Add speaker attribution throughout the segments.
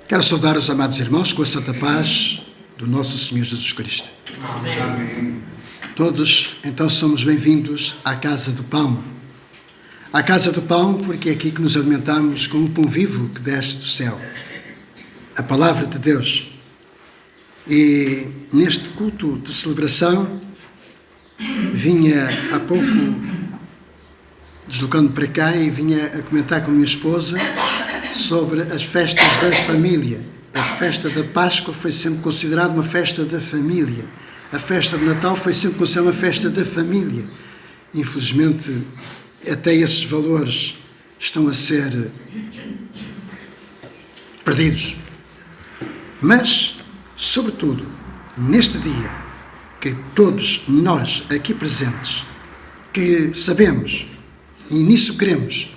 Speaker 1: Quero saudar os amados irmãos com a santa paz do nosso Senhor Jesus Cristo.
Speaker 2: Amém.
Speaker 1: Todos, então, somos bem-vindos à Casa do Pão. À Casa do Pão, porque é aqui que nos alimentamos com o pão vivo que desce do céu, a Palavra de Deus. E neste culto de celebração, vinha há pouco, deslocando para cá, e vinha a comentar com a minha esposa sobre as festas da família. A festa da Páscoa foi sempre considerada uma festa da família. A festa de Natal foi sempre considerada uma festa da família. Infelizmente, até esses valores estão a ser perdidos. Mas, sobretudo, neste dia, que todos nós aqui presentes, que sabemos e nisso queremos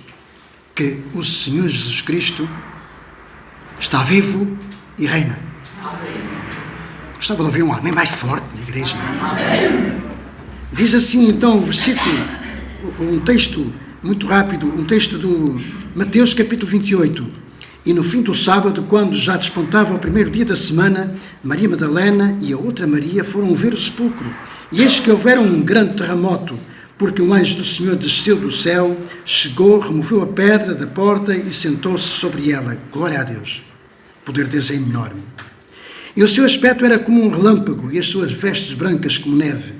Speaker 1: que o Senhor Jesus Cristo está vivo e reina. Gostava de ouvir um amém mais forte na igreja. Diz assim então o versículo, um texto muito rápido, um texto do Mateus capítulo 28. E no fim do sábado, quando já despontava o primeiro dia da semana, Maria Madalena e a outra Maria foram ver o sepulcro. E eis que houveram um grande terremoto, porque um anjo do Senhor desceu do céu, chegou, removeu a pedra da porta e sentou-se sobre ela. Glória a Deus. O poder de Deus é enorme. E o seu aspecto era como um relâmpago, e as suas vestes brancas como neve.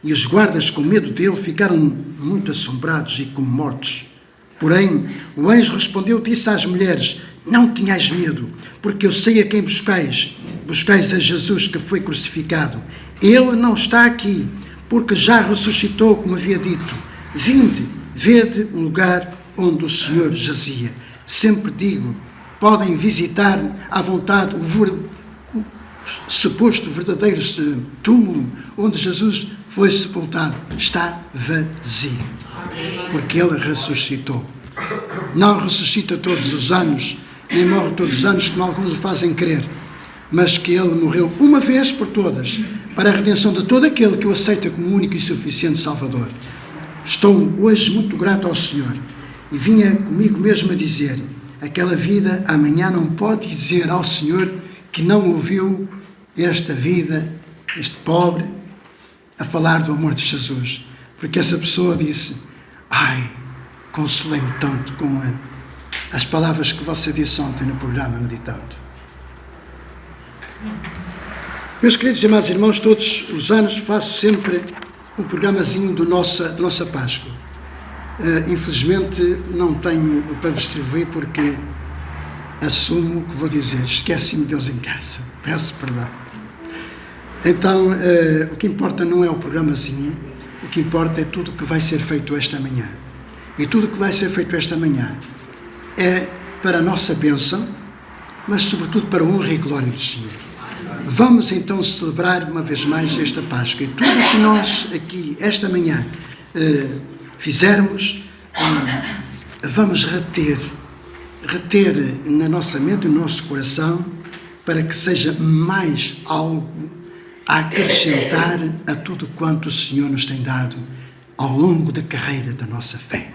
Speaker 1: E os guardas, com medo dele, ficaram muito assombrados e como mortos. Porém, o anjo respondeu, disse às mulheres: não tenhais medo, porque eu sei a quem buscais. Buscais a Jesus que foi crucificado. Ele não está aqui, porque já ressuscitou, como havia dito. Vinde, vede o lugar onde o Senhor jazia. Sempre digo, podem visitar à vontade o suposto verdadeiro túmulo onde Jesus foi sepultado. Está vazio, porque Ele ressuscitou. Não ressuscita todos os anos, nem morre todos os anos, como alguns o fazem crer, mas que Ele morreu uma vez por todas, para a redenção de todo aquele que o aceita como único e suficiente Salvador. Estou hoje muito grato ao Senhor, e vinha comigo mesmo a dizer, aquela vida amanhã não pode dizer ao Senhor que não ouviu esta vida, este pobre, a falar do amor de Jesus, porque essa pessoa disse, ai, consolei-me tanto com as palavras que você disse ontem no programa Meditando. Meus queridos e amados irmãos, todos os anos faço sempre um programazinho da nossa Páscoa. Infelizmente não tenho para distribuir porque assumo que vou dizer, esqueci-me de Deus em casa, peço perdão. Então, o que importa não é o programazinho, o que importa é tudo o que vai ser feito esta manhã. E tudo o que vai ser feito esta manhã é para a nossa bênção, mas sobretudo para a honra e glória do Senhor. Vamos então celebrar uma vez mais esta Páscoa e tudo o que nós aqui esta manhã fizermos, vamos reter na nossa mente e no nosso coração para que seja mais algo a acrescentar a tudo quanto o Senhor nos tem dado ao longo da carreira da nossa fé.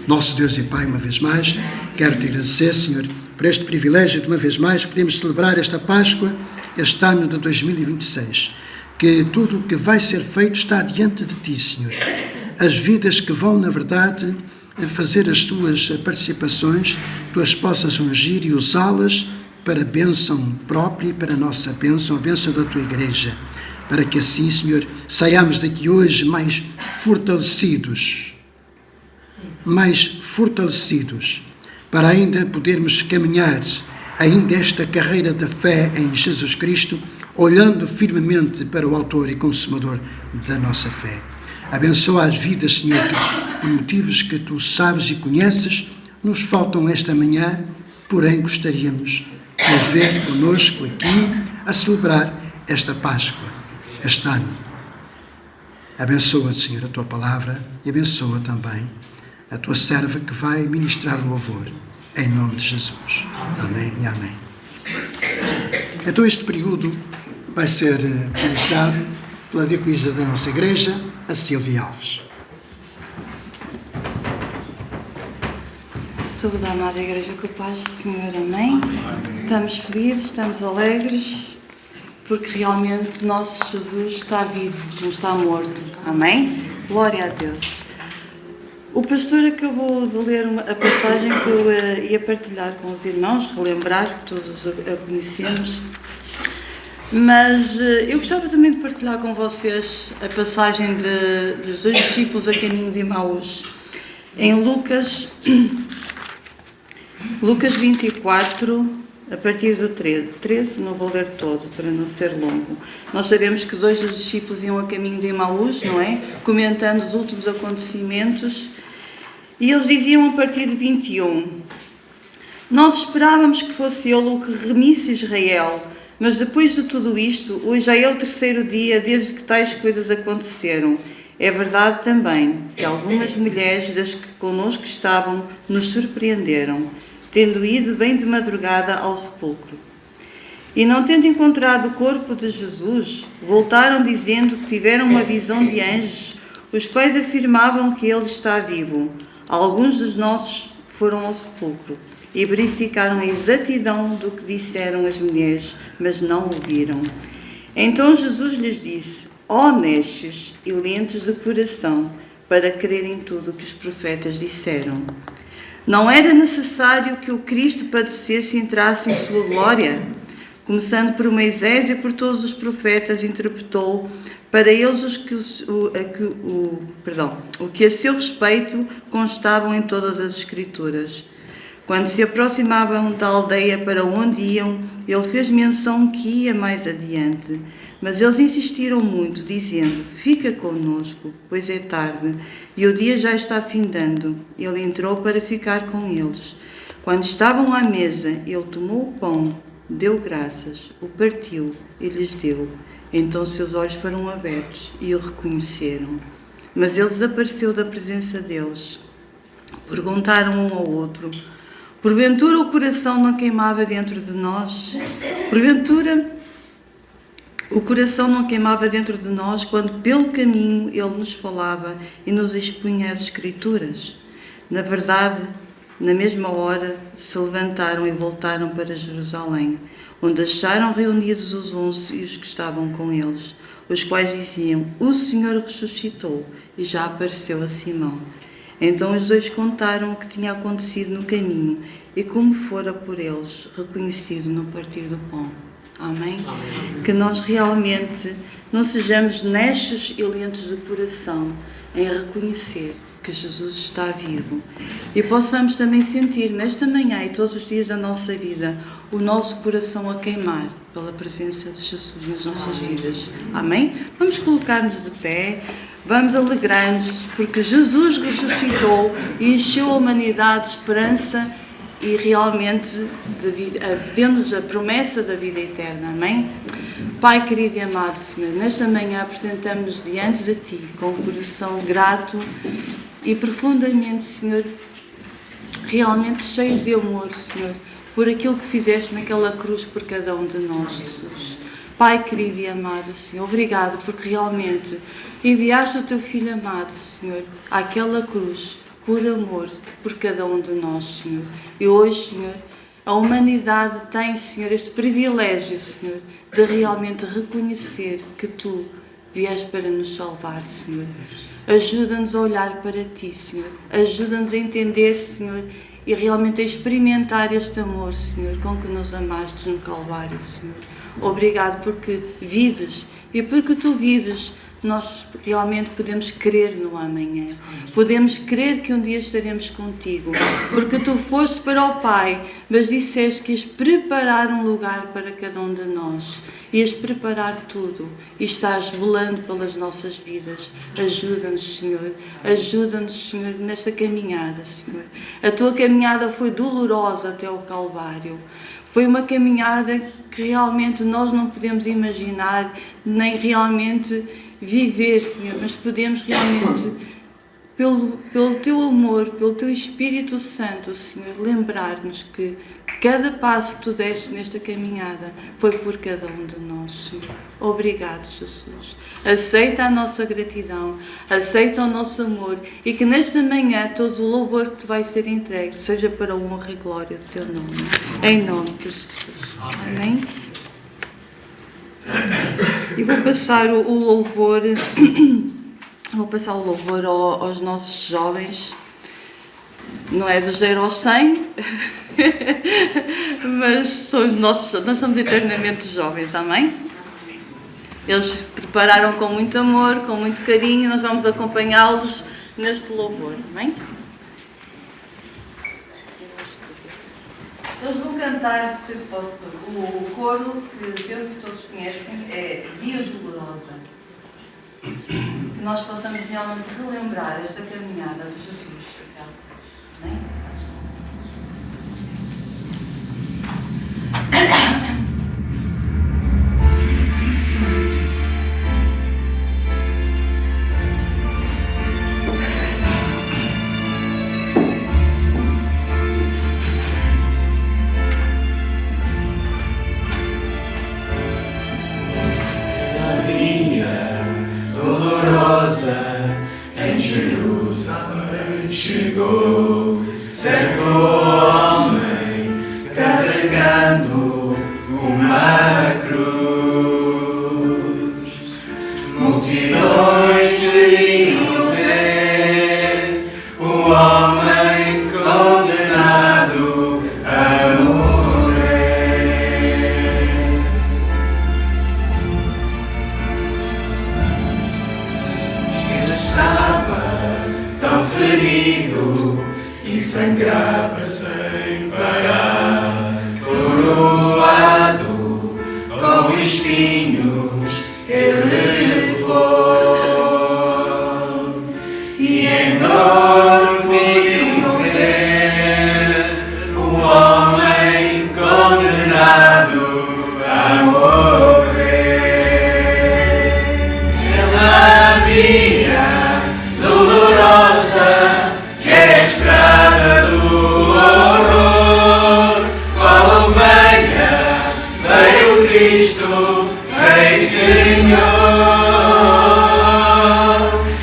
Speaker 1: Nosso Deus e Pai, uma vez mais, quero te agradecer, Senhor, por este privilégio de uma vez mais podemos celebrar esta Páscoa, este ano de 2026, que tudo o que vai ser feito está diante de Ti, Senhor. As vidas que vão, na verdade, fazer as Tuas participações, Tu as possas ungir e usá-las para a bênção própria e para a nossa bênção, a bênção da Tua Igreja, para que assim, Senhor, saiamos daqui hoje mais fortalecidos, para ainda podermos caminhar ainda esta carreira da fé em Jesus Cristo, olhando firmemente para o autor e consumador da nossa fé. Abençoa as vidas, Senhor, que, por motivos que Tu sabes e conheces, nos faltam esta manhã, porém gostaríamos de ver conosco aqui a celebrar esta Páscoa, este ano. Abençoa, Senhor, a Tua palavra e abençoa também a Tua serva que vai ministrar louvor. Em nome de Jesus. Amém e amém. Então este período vai ser ministrado pela diaconisa da nossa igreja, a Silvia Alves.
Speaker 2: Saúde à amada Igreja, com a paz do Senhor, amém? Estamos felizes, estamos alegres, porque realmente nosso Jesus está vivo, não está morto, amém? Glória a Deus. O pastor acabou de ler a passagem que eu ia partilhar com os irmãos, relembrar, que todos a conhecemos, mas eu gostava também de partilhar com vocês a passagem dos dois discípulos a caminho de Emaús, em Lucas 24, a partir do 13, não vou ler todo para não ser longo. Nós sabemos que dois dos discípulos iam a caminho de Emaús, não é? Comentando os últimos acontecimentos, e eles diziam a partir de 21: nós esperávamos que fosse ele o que remisse Israel, mas depois de tudo isto, hoje já é o terceiro dia desde que tais coisas aconteceram. É verdade também que algumas mulheres das que connosco estavam nos surpreenderam, tendo ido bem de madrugada ao sepulcro. E não tendo encontrado o corpo de Jesus, voltaram dizendo que tiveram uma visão de anjos, os quais afirmavam que ele está vivo. Alguns dos nossos foram ao sepulcro e verificaram a exatidão do que disseram as mulheres, mas não o viram. Então Jesus lhes disse: ó necios e lentes de coração, para crerem tudo o que os profetas disseram. Não era necessário que o Cristo padecesse e entrasse em sua glória? Começando por Moisés e por todos os profetas, interpretou para eles o que a seu respeito constavam em todas as Escrituras. Quando se aproximavam da aldeia para onde iam, ele fez menção que ia mais adiante. Mas eles insistiram muito, dizendo: fica conosco, pois é tarde, e o dia já está findando. Ele entrou para ficar com eles. Quando estavam à mesa, ele tomou o pão, deu graças, o partiu e lhes deu. Então seus olhos foram abertos e o reconheceram. Mas ele desapareceu da presença deles. Perguntaram um ao outro: porventura o coração não queimava dentro de nós? Porventura o coração não queimava dentro de nós quando pelo caminho ele nos falava e nos expunha as Escrituras? Na verdade, na mesma hora se levantaram e voltaram para Jerusalém, onde acharam reunidos os 11 e os que estavam com eles, os quais diziam: o Senhor ressuscitou e já apareceu a Simão. Então os dois contaram o que tinha acontecido no caminho e como fora por eles reconhecido no partir do pão. Amém? Amém. Que nós realmente não sejamos necios e lentos de coração em reconhecer que Jesus está vivo e possamos também sentir nesta manhã e todos os dias da nossa vida o nosso coração a queimar pela presença de Jesus nas nossas vidas. Amém? Vamos colocar-nos de pé, vamos alegrar-nos porque Jesus ressuscitou e encheu a humanidade de esperança e realmente deu-nos a promessa da vida eterna, amém? Pai querido e amado Senhor, nesta manhã apresentamos-nos diante de Ti com um coração grato e profundamente, Senhor, realmente cheios de amor, Senhor, por aquilo que fizeste naquela cruz por cada um de nós, Jesus. Pai querido e amado Senhor, obrigado porque realmente enviaste o Teu Filho amado, Senhor, àquela cruz, por amor, por cada um de nós, Senhor. E hoje, Senhor, a humanidade tem, Senhor, este privilégio, Senhor, de realmente reconhecer que Tu vieste para nos salvar, Senhor. Ajuda-nos a olhar para Ti, Senhor. Ajuda-nos a entender, Senhor, e realmente a experimentar este amor, Senhor, com que nos amaste no Calvário, Senhor. Obrigado porque vives e porque Tu vives, nós realmente podemos crer no amanhã. Podemos crer que um dia estaremos contigo, porque Tu foste para o Pai, mas disseste que ias preparar um lugar para cada um de nós. Ias preparar tudo e estás velando pelas nossas vidas. Ajuda-nos, Senhor. Ajuda-nos, Senhor, nesta caminhada, Senhor. A Tua caminhada foi dolorosa até ao Calvário. Foi uma caminhada que realmente nós não podemos imaginar, nem realmente viver, Senhor, mas podemos realmente, pelo Teu amor, pelo Teu Espírito Santo, Senhor, lembrar-nos que Cada passo que tu deste nesta caminhada foi por cada um de nós, Senhor. Obrigado, Jesus. Aceita a nossa gratidão, aceita o nosso amor e que nesta manhã todo o louvor que te vai ser entregue seja para a honra e glória do teu nome. Em nome de Jesus. Amém? E vou passar o louvor, aos nossos jovens. Não é do 0 aos 100, mas nós somos eternamente jovens, amém? Eles prepararam com muito amor, com muito carinho, nós vamos acompanhá-los neste louvor, amém? Eles vão cantar, não sei se posso, o coro que penso que todos conhecem, é Via Dolorosa. Que nós possamos realmente relembrar esta caminhada de Jesus. Amém?
Speaker 3: Chegou certo homem carregando uma cruz. Multidões queriam ver o homem condenado a morrer. Ele estava tão ferido e sangrava sem parar, coroado com espinhos ele levou, e em dor podiam ver o homem condenado a morrer. Ela via dolorosa, que é a estrada do horror, qual ovelha veio Cristo, Rei Senhor,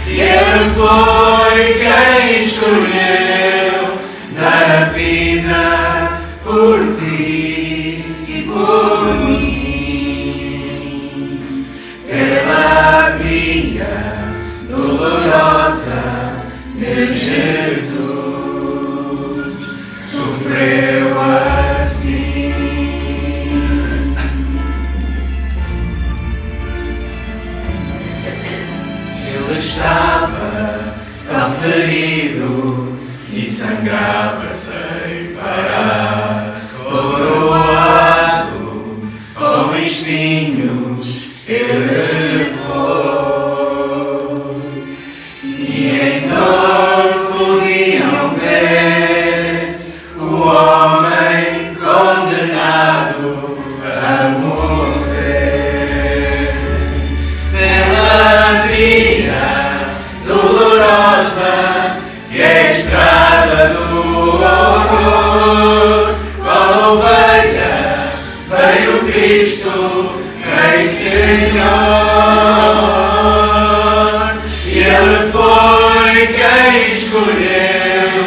Speaker 3: e Ele foi quem escolheu dar a vida por ti e por mim. Pela via dolorosa, Jesus sofreu assim. Ele estava tão ferido e sangrava sem parar, coroado com espinhos ele levou, e em dor podiam ver o homem condenado a morrer. Pela via dolorosa, que é a estrada do horror, qual ovelha veio Cristo, Rei Senhor, e Ele foi quem escolheu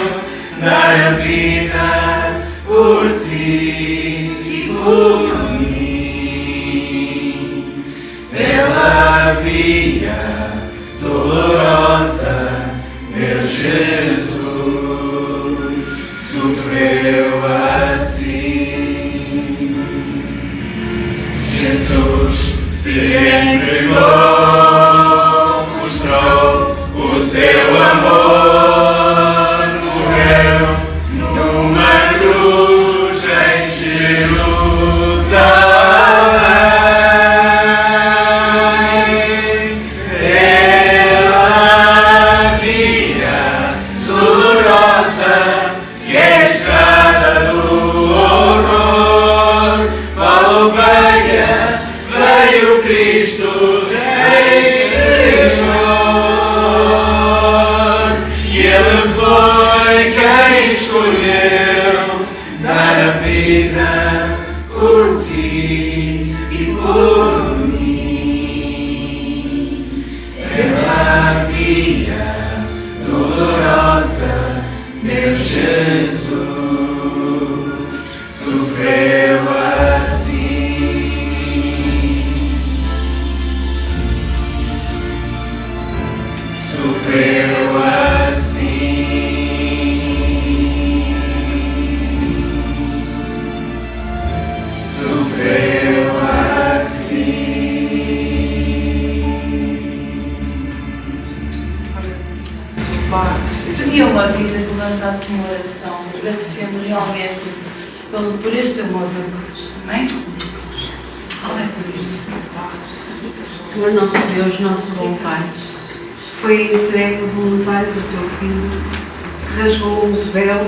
Speaker 3: dar a vida por ti e por mim. Pela via dolorosa, meu Jesus sofreu assim. Jesus se entregou, mostrou o seu amor, morreu numa cruz em Jerusalém. Pela via dolorosa, que é a estrada do horror, qual ovelha veio Cristo, Rei Senhor, agonia dolorosa, meu Jesus sofreu assim. Sofreu assim. Sofreu assim.
Speaker 2: Pedia uma vida que levantasse uma oração, agradecendo realmente por este amor da cruz. Amém? Olha por isso.
Speaker 4: Senhor nosso Deus, nosso bom Pai, foi entregue voluntário do Teu Filho, que rasgou o véu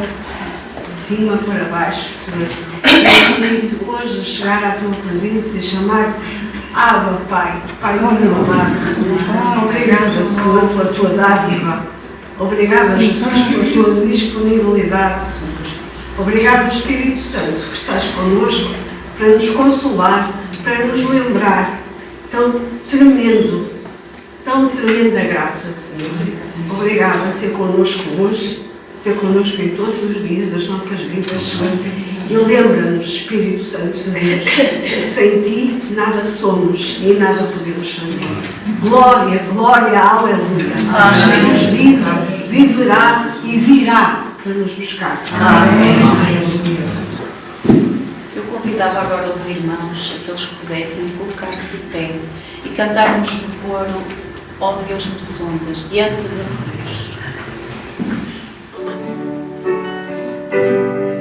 Speaker 4: de cima para baixo, Senhor. Permite hoje chegar à Tua presença e chamar-te Abba, Pai, Paizinho amado. Obrigada, Senhor, pela Tua dádiva. Obrigada, Jesus, pela Tua disponibilidade, Senhor. Obrigada, Espírito Santo, que estás connosco para nos consolar, para nos lembrar tão tremenda graça, Senhor. Obrigada a ser connosco hoje, ser connosco em todos os dias das nossas vidas, Senhor. E lembra-nos, Espírito Santo de Deus, que sem Ti nada somos e nada podemos fazer. Glória, glória, aleluia. Quem nos vive, viverá e virá para nos buscar. Amém.
Speaker 5: Eu convidava agora os irmãos, aqueles que pudessem, colocar-se de pé e cantarmos no coro, ó Deus me sondas, diante da cruz.
Speaker 3: Conheces-me.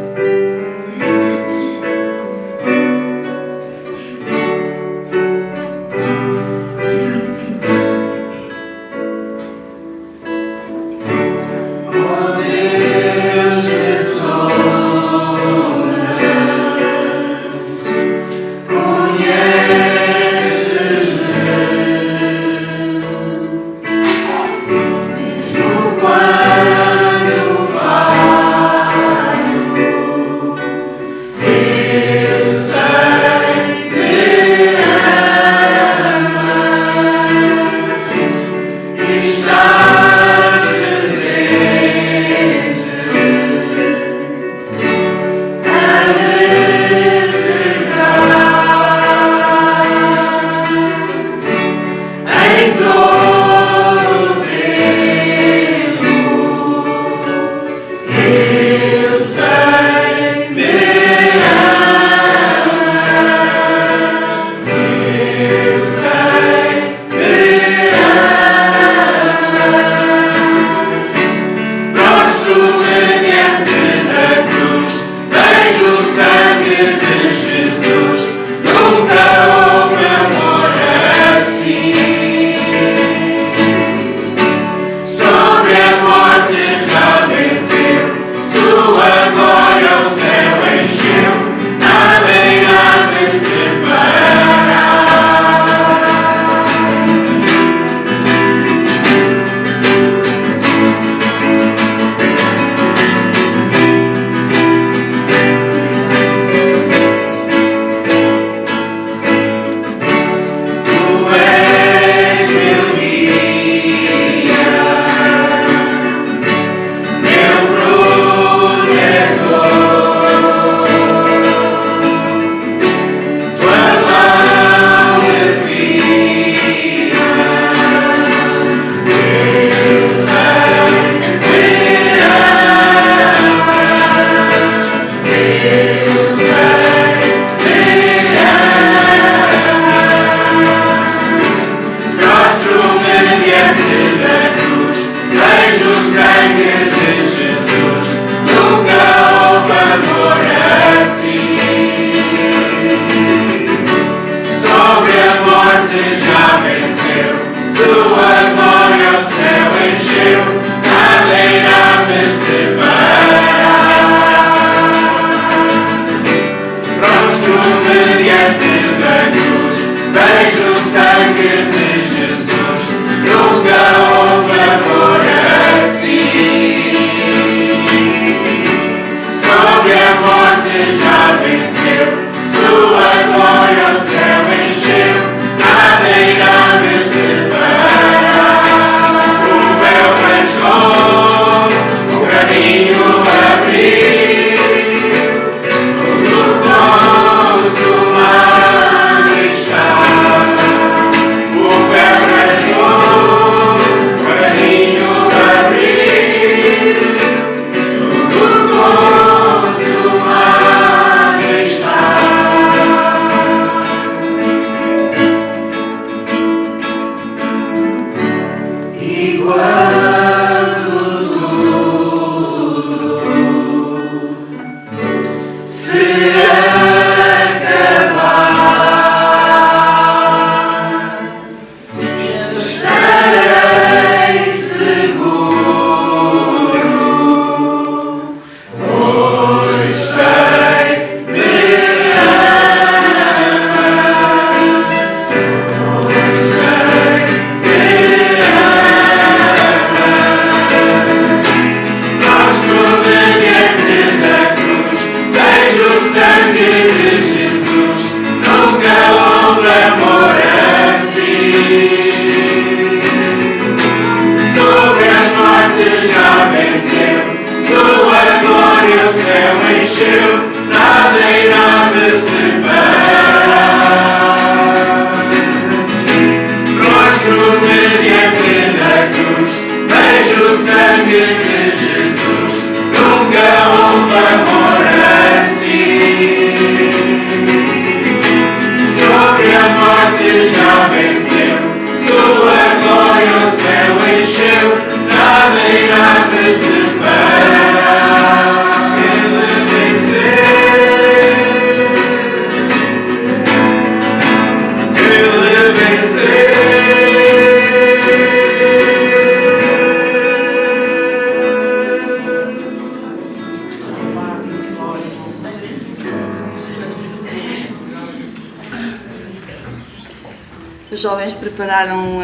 Speaker 2: Os jovens prepararam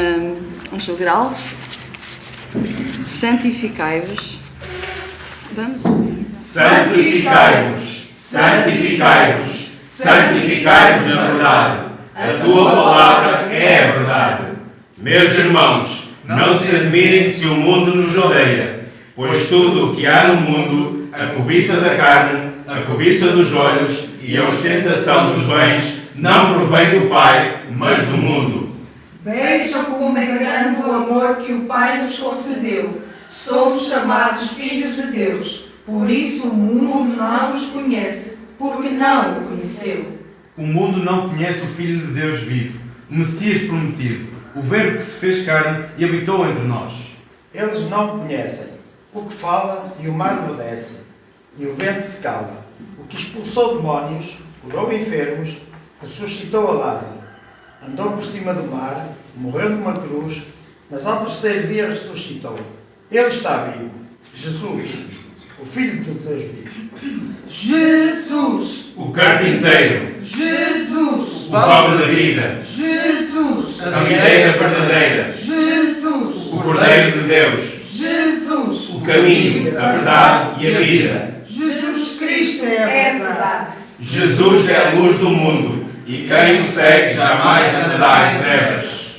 Speaker 2: um jogral. Santificai-vos. Vamos ouvir.
Speaker 3: Santificai-vos, santificai-vos, santificai-vos na verdade. A tua palavra é a verdade. Meus irmãos, não se admirem se o mundo nos odeia, pois tudo o que há no mundo, a cobiça da carne, a cobiça dos olhos e a ostentação dos bens, não provém do Pai, mas do mundo.
Speaker 6: Vejam como é grande o amor que o Pai nos concedeu. Somos chamados filhos de Deus. Por isso o mundo não os conhece, porque não o conheceu.
Speaker 7: O mundo não conhece o Filho de Deus vivo, o Messias prometido, o Verbo que se fez carne e habitou entre nós.
Speaker 8: Eles não o conhecem. O que fala e o mar emudece, e o vento se cala. O que expulsou demónios, curou enfermos, ressuscitou a Lázaro. Andou por cima do mar, morreu numa cruz, mas ao terceiro dia ressuscitou. Ele está vivo. Jesus, o Filho de Deus vivo.
Speaker 6: Jesus!
Speaker 3: O carpinteiro,
Speaker 6: Jesus!
Speaker 3: o pão da vida,
Speaker 6: Jesus!
Speaker 3: a videira verdadeira,
Speaker 6: Jesus!
Speaker 3: o Cordeiro de Deus,
Speaker 6: Jesus!
Speaker 3: o caminho, a verdade e a vida.
Speaker 6: Jesus Cristo é a verdade.
Speaker 3: Jesus é a luz do mundo, e quem o segue jamais andará em trevas.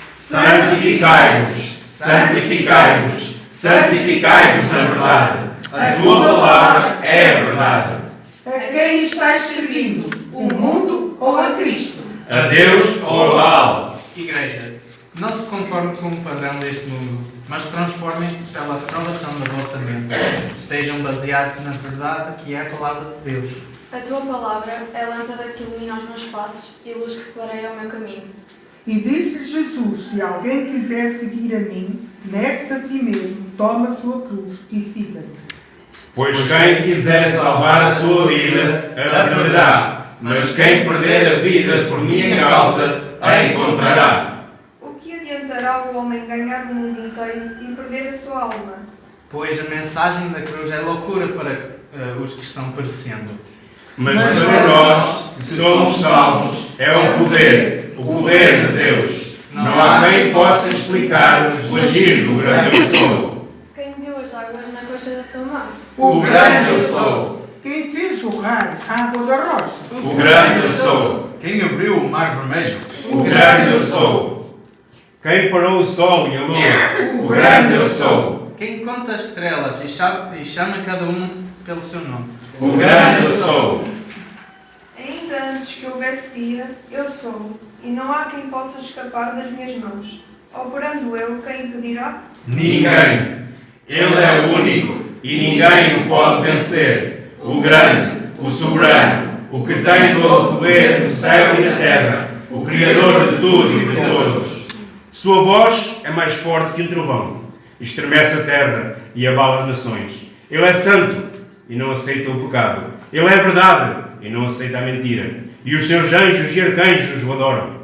Speaker 3: Santificai-vos, santificai-vos, santificai-vos na verdade. A tua palavra é a verdade.
Speaker 6: A quem estás servindo? O mundo ou a Cristo?
Speaker 3: A Deus ou a Baal?
Speaker 7: Igreja, não se conforme com o padrão deste mundo, mas transformem-se pela renovação da vossa mente. Estejam baseados na verdade que é a palavra de Deus.
Speaker 9: A tua palavra é lâmpada que ilumina os meus passos e luz que clareia o meu caminho.
Speaker 10: E disse Jesus: se alguém quiser seguir a mim, negue-se a si mesmo, toma a sua cruz e siga-me.
Speaker 3: Pois quem quiser salvar a sua vida, a perderá. Mas quem perder a vida por minha causa, a encontrará.
Speaker 11: O que adiantará o homem ganhar o mundo inteiro e perder a sua alma?
Speaker 7: Pois a mensagem da cruz é loucura para os que estão perecendo.
Speaker 3: Mas para nós, que somos salvos, é o poder de Deus. Não há quem possa explicar o agir do grande eu sou.
Speaker 9: Quem deu as águas na coxa da sua mão?
Speaker 3: O grande eu sou.
Speaker 10: Quem fez jorrar a água da rocha?
Speaker 3: O grande eu sou.
Speaker 7: Quem abriu o mar vermelho?
Speaker 3: O grande eu sou. Quem parou o sol e a lua? O grande eu sou.
Speaker 7: Quem conta as estrelas e chama cada um pelo seu nome?
Speaker 3: O grande eu sou.
Speaker 11: Ainda antes que houvesse dia, eu sou, e não há quem possa escapar das minhas mãos. Operando eu, quem impedirá?
Speaker 3: Ninguém. Ele é o único e ninguém o pode vencer. O grande, o soberano, o que tem todo o poder no céu e na terra, o Criador de tudo e de todos. Sua voz é mais forte que um trovão, estremece a terra e abala as nações. Ele é santo e não aceita o pecado. Ele é verdade e não aceita a mentira. E os seus anjos e arcanjos o adoram.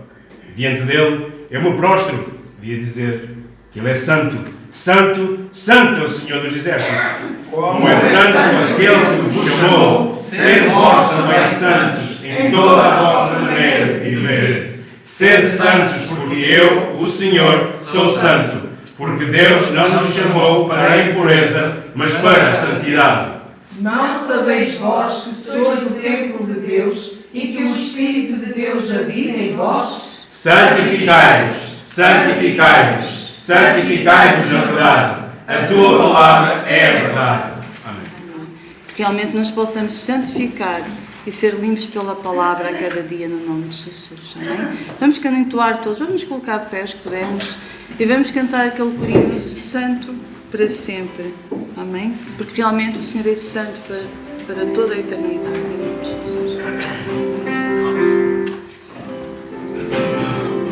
Speaker 3: Diante dele, eu me prostro, devia dizer que ele é santo. Santo, santo é o Senhor dos Exércitos. Como é santo aquele que vos chamou, sede vós também santos em toda a vossa maneira de viver. Sede santos, porque eu, o Senhor, sou santo. Porque Deus não nos chamou para a impureza, mas para a santidade.
Speaker 6: Não sabeis vós que sois o templo de Deus e que o Espírito de Deus habita em vós?
Speaker 3: Santificai-vos, santificai-vos, santificai-vos na verdade. A tua palavra é a verdade. Amém.
Speaker 2: Que realmente nós possamos santificar e ser limpos pela palavra a cada dia no nome de Jesus. Amém? Vamos entoar todos, vamos colocar de pé, se pudermos, e vamos cantar aquele corinho santo para sempre. Amém? Porque realmente o Senhor é santo para toda a eternidade. Em nome de Jesus.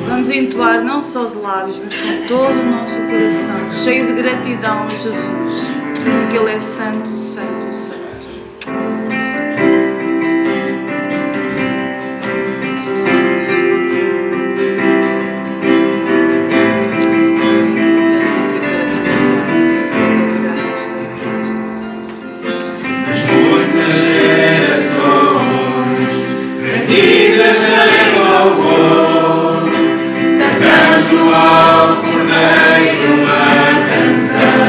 Speaker 2: Vamos entoar não só os lábios, mas com todo o nosso coração, cheio de gratidão a Jesus, porque Ele é santo, santo, santo.
Speaker 3: Ao Cordeiro uma canção.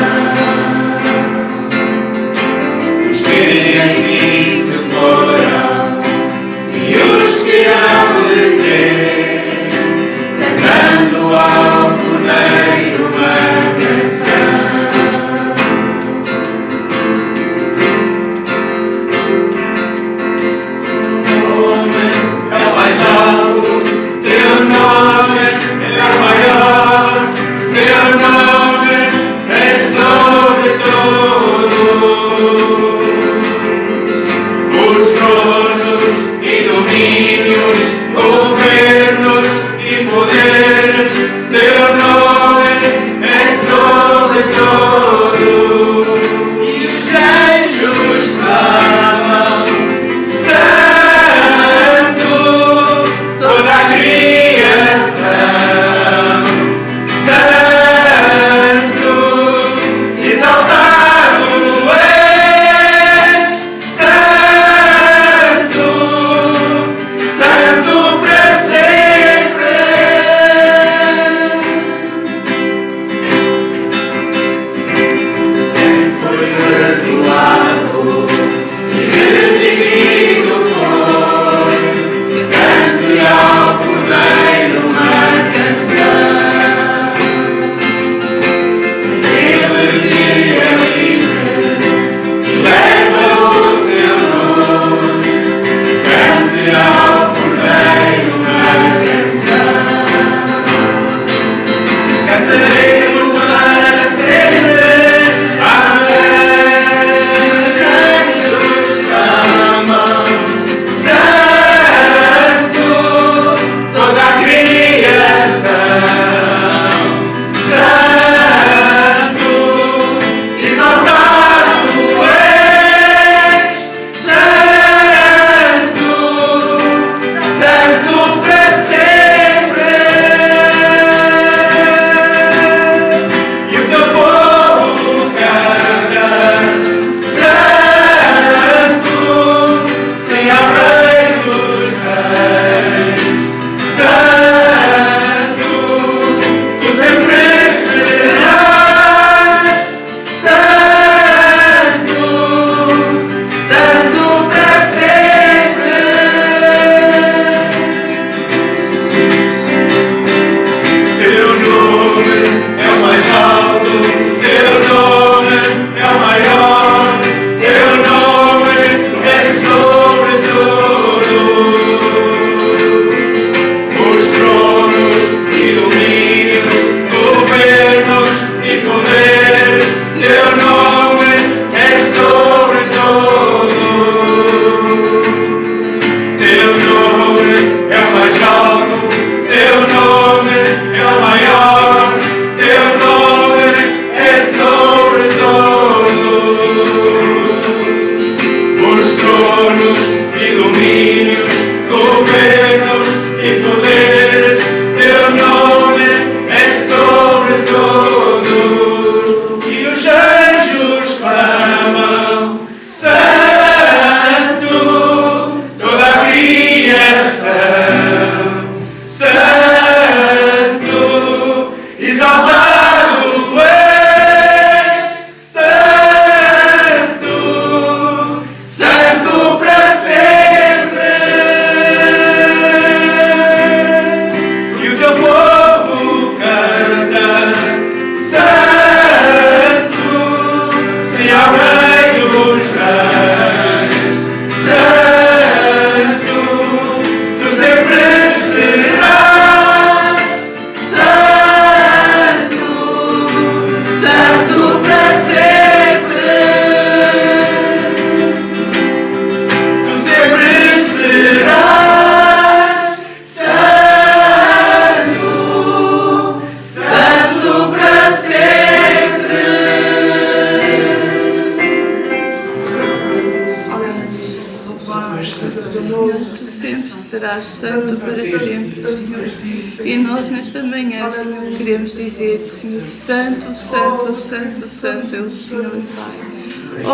Speaker 2: serás santo para sempre, Senhor. E nós nesta manhã, Senhor, queremos dizer-te, Senhor, santo, santo, santo, santo é o Senhor, Pai.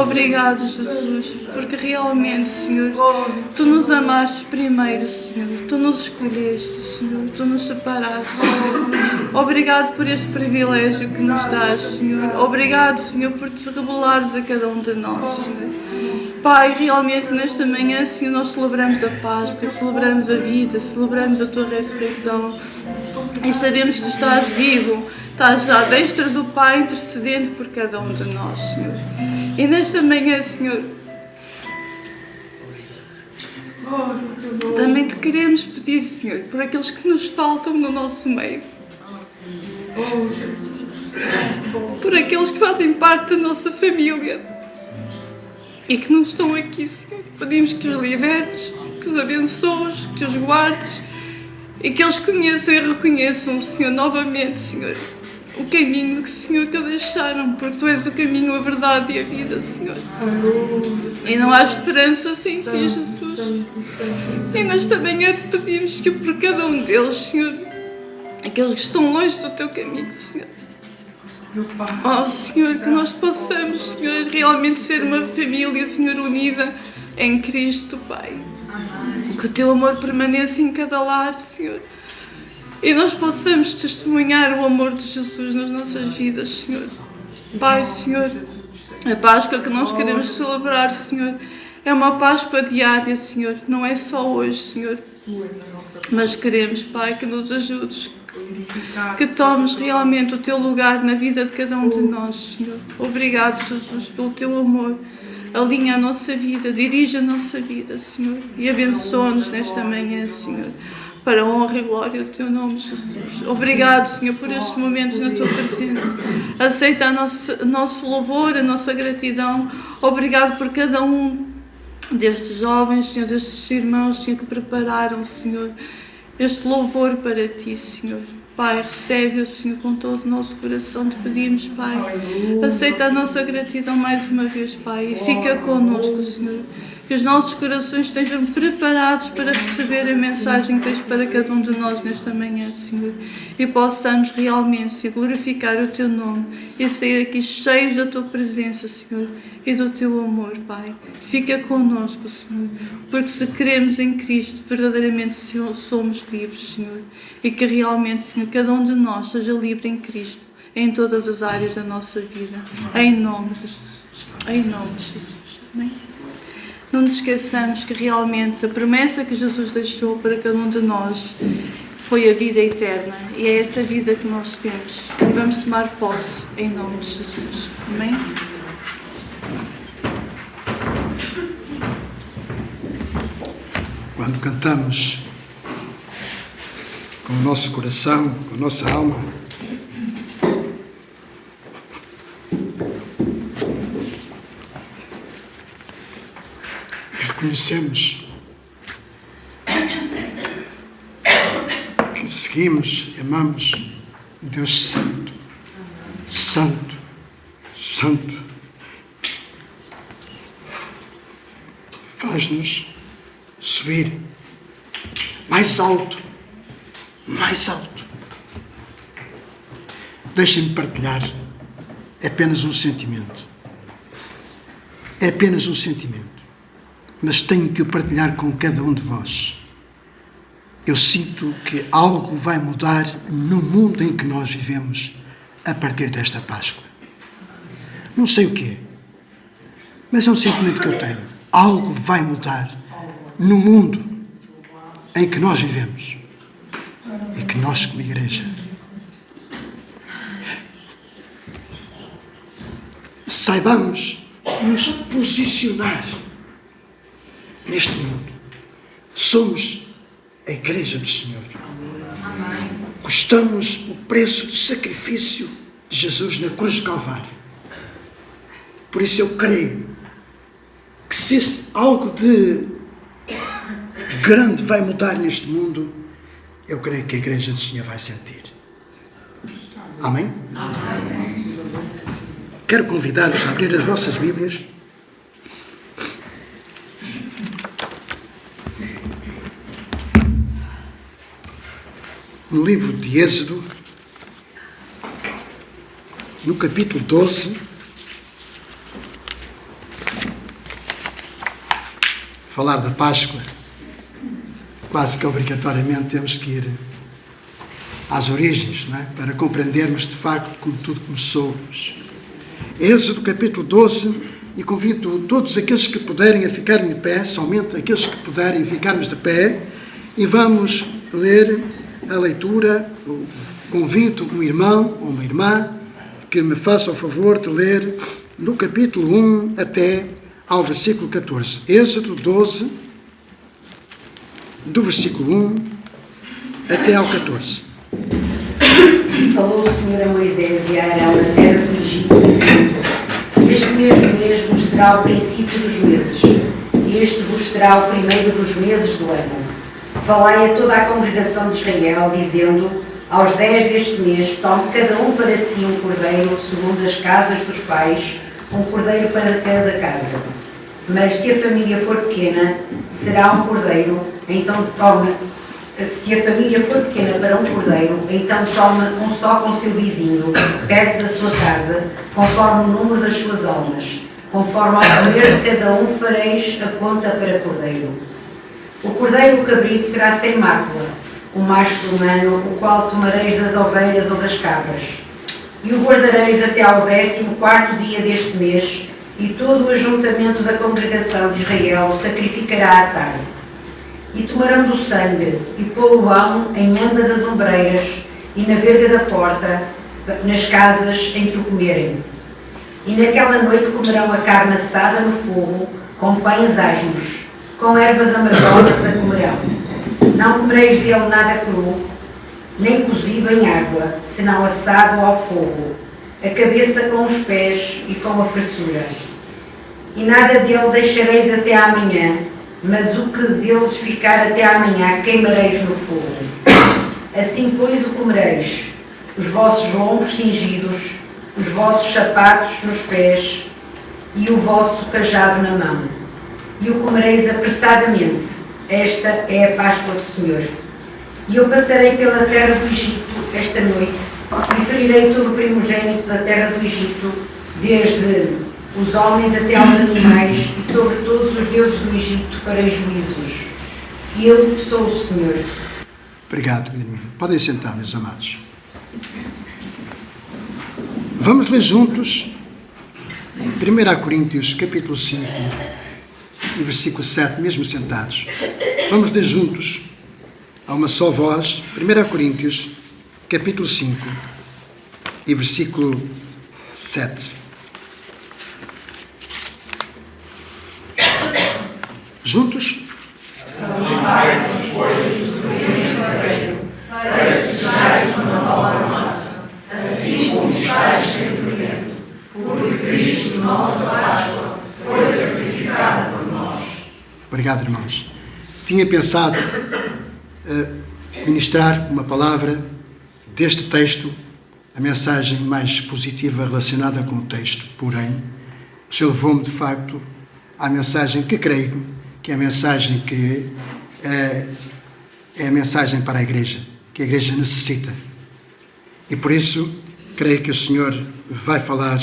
Speaker 2: Obrigado, Jesus, porque realmente, Senhor, Tu nos amaste primeiro, Senhor. Tu nos escolheste, Senhor. Tu nos separaste, Senhor. Obrigado por este privilégio que nos dás, Senhor. Obrigado, Senhor, por Te revelares a cada um de nós, Senhor. Pai, realmente nesta manhã, Senhor, nós celebramos a Páscoa, celebramos a vida, celebramos a Tua ressurreição e sabemos que Tu estás vivo, estás já à destra do Pai intercedendo por cada um de nós, Senhor. E nesta manhã, Senhor, também Te queremos pedir, Senhor, por aqueles que nos faltam no nosso meio, por aqueles que fazem parte da nossa família e que não estão aqui, Senhor. Pedimos que os libertes, que os abençoes, que os guardes e que eles conheçam e reconheçam, Senhor, novamente, Senhor, o caminho que, Senhor, que deixaram, porque Tu és o caminho, a verdade e a vida, Senhor. E não há esperança sem Ti, Jesus. E nesta manhã Te pedimos que por cada um deles, Senhor, aqueles que estão longe do Teu caminho, Senhor, oh, Senhor, que nós possamos, Senhor, realmente ser uma família, Senhor, unida em Cristo, Pai. Que o Teu amor permaneça em cada lar, Senhor. E nós possamos testemunhar o amor de Jesus nas nossas vidas, Senhor. Pai, Senhor, a Páscoa que nós queremos celebrar, Senhor, é uma Páscoa diária, Senhor. Não é só hoje, Senhor. Mas queremos, Pai, que nos ajudes, que tomes realmente o Teu lugar na vida de cada um de nós, Senhor. Obrigado, Jesus, pelo Teu amor. Alinha a nossa vida, dirige a nossa vida, Senhor. E abençoa-nos nesta manhã, Senhor, para a honra e glória do Teu nome, Jesus. Obrigado, Senhor, por estes momentos na Tua presença. Aceita o nosso louvor, a nossa gratidão. Obrigado por cada um destes jovens, Senhor, destes irmãos, Senhor, que prepararam, Senhor, este louvor para Ti, Senhor. Pai, recebe-o, Senhor, com todo o nosso coração. Te pedimos, Pai, aceita a nossa gratidão mais uma vez, Pai, e fica connosco, Senhor. Que os nossos corações estejam preparados para receber a mensagem que tens para cada um de nós nesta manhã, Senhor. E possamos realmente, Senhor, glorificar o Teu nome e sair aqui cheios da Tua presença, Senhor, e do Teu amor, Pai. Fica connosco, Senhor, porque se cremos em Cristo, verdadeiramente somos livres, Senhor. E que realmente, Senhor, cada um de nós seja livre em Cristo, em todas as áreas da nossa vida. Em nome de Jesus. Em nome de Jesus. Amém? Não nos esqueçamos que realmente a promessa que Jesus deixou para cada um de nós foi a vida eterna. E é essa vida que nós temos. E vamos tomar posse em nome de Jesus. Amém?
Speaker 1: Quando cantamos com o nosso coração, com a nossa alma, reconhecemos que seguimos e amamos um Deus santo, santo, santo. Faz-nos subir mais alto, mais alto. Deixem-me partilhar, é apenas um sentimento. É apenas um sentimento. Mas tenho que o partilhar com cada um de vós. Eu sinto que algo vai mudar no mundo em que nós vivemos a partir desta Páscoa. Não sei o quê, mas é um sentimento que eu tenho. Algo vai mudar no mundo em que nós vivemos e que nós, como igreja, saibamos nos posicionar neste mundo. Somos a Igreja do Senhor. Custamos o preço do sacrifício de Jesus na cruz de Calvário. Por isso eu creio que se algo de grande vai mudar neste mundo, eu creio que a Igreja do Senhor vai sentir. Amém? Amém. Quero convidar-vos a abrir as vossas Bíblias no livro de Êxodo, no capítulo 12, falar da Páscoa, quase que obrigatoriamente temos que ir às origens, não é? Para compreendermos de facto como tudo começou. Êxodo capítulo 12, e convido todos aqueles que puderem a ficarem de pé, somente aqueles que puderem ficarmos de pé, e vamos ler a leitura. Convido um irmão ou uma irmã que me faça o favor de ler do capítulo 1 até ao versículo 14. Êxodo 12, do versículo 1 até ao 14.
Speaker 12: E falou o Senhor a Moisés e a Arão na terra do Egito, dizendo: Este mesmo mês vos será o princípio dos meses, e este vos será o primeiro dos meses do ano. Falai a toda a congregação de Israel, dizendo: Aos 10 deste mês, tome cada um para si um cordeiro, segundo as casas dos pais, um cordeiro para cada casa. Mas se a família for pequena, será um cordeiro, então tome. Se a família for pequena para um cordeiro, então tome um só com seu vizinho, perto da sua casa, conforme o número das suas almas. Conforme ao comer de cada um fareis a conta para cordeiro. O cordeiro cabrito será sem mácula, o macho do ano, o qual tomareis das ovelhas ou das cabras. E o guardareis até ao 14º dia deste mês, e todo o ajuntamento da congregação de Israel o sacrificará à tarde. E tomarão do sangue, e pô-lo-ão em ambas as ombreiras, e na verga da porta, nas casas em que o comerem. E naquela noite comerão a carne assada no fogo, com pães asmos, com ervas amargosas a comerão. Não comereis dele nada cru, nem cozido em água, senão assado ao fogo, a cabeça com os pés e com a fressura. E nada dele deixareis até amanhã, mas o que deles ficar até amanhã queimareis no fogo. Assim, pois, o comereis, os vossos lombos cingidos, os vossos sapatos nos pés e o vosso cajado na mão. E o comereis apressadamente. Esta é a Páscoa do Senhor. E eu passarei pela terra do Egito esta noite e ferirei todo o primogênito da terra do Egito, desde os homens até aos animais, e sobre todos os deuses do Egito farei juízos. E eu sou o Senhor.
Speaker 1: Obrigado, minha irmã. Podem sentar, meus amados. Vamos ler juntos 1 Coríntios, capítulo 5, e versículo 7, mesmo sentados. Vamos ler juntos, a uma só voz, 1 Coríntios, capítulo 5, e versículo 7. Juntos?
Speaker 6: Alimentai-vos, pois, do fermento verdadeiro, para que sejais uma nova massa, assim como estáis sem fermento, porque Cristo, nossa Páscoa, foi sacrificado por nós.
Speaker 1: Obrigado, irmãos. Tinha pensado ministrar uma palavra deste texto, a mensagem mais positiva relacionada com o texto, porém, o Senhor levou-me, de facto, à mensagem que creio que é a mensagem que é a mensagem para a Igreja, que a Igreja necessita. E por isso, creio que o Senhor vai falar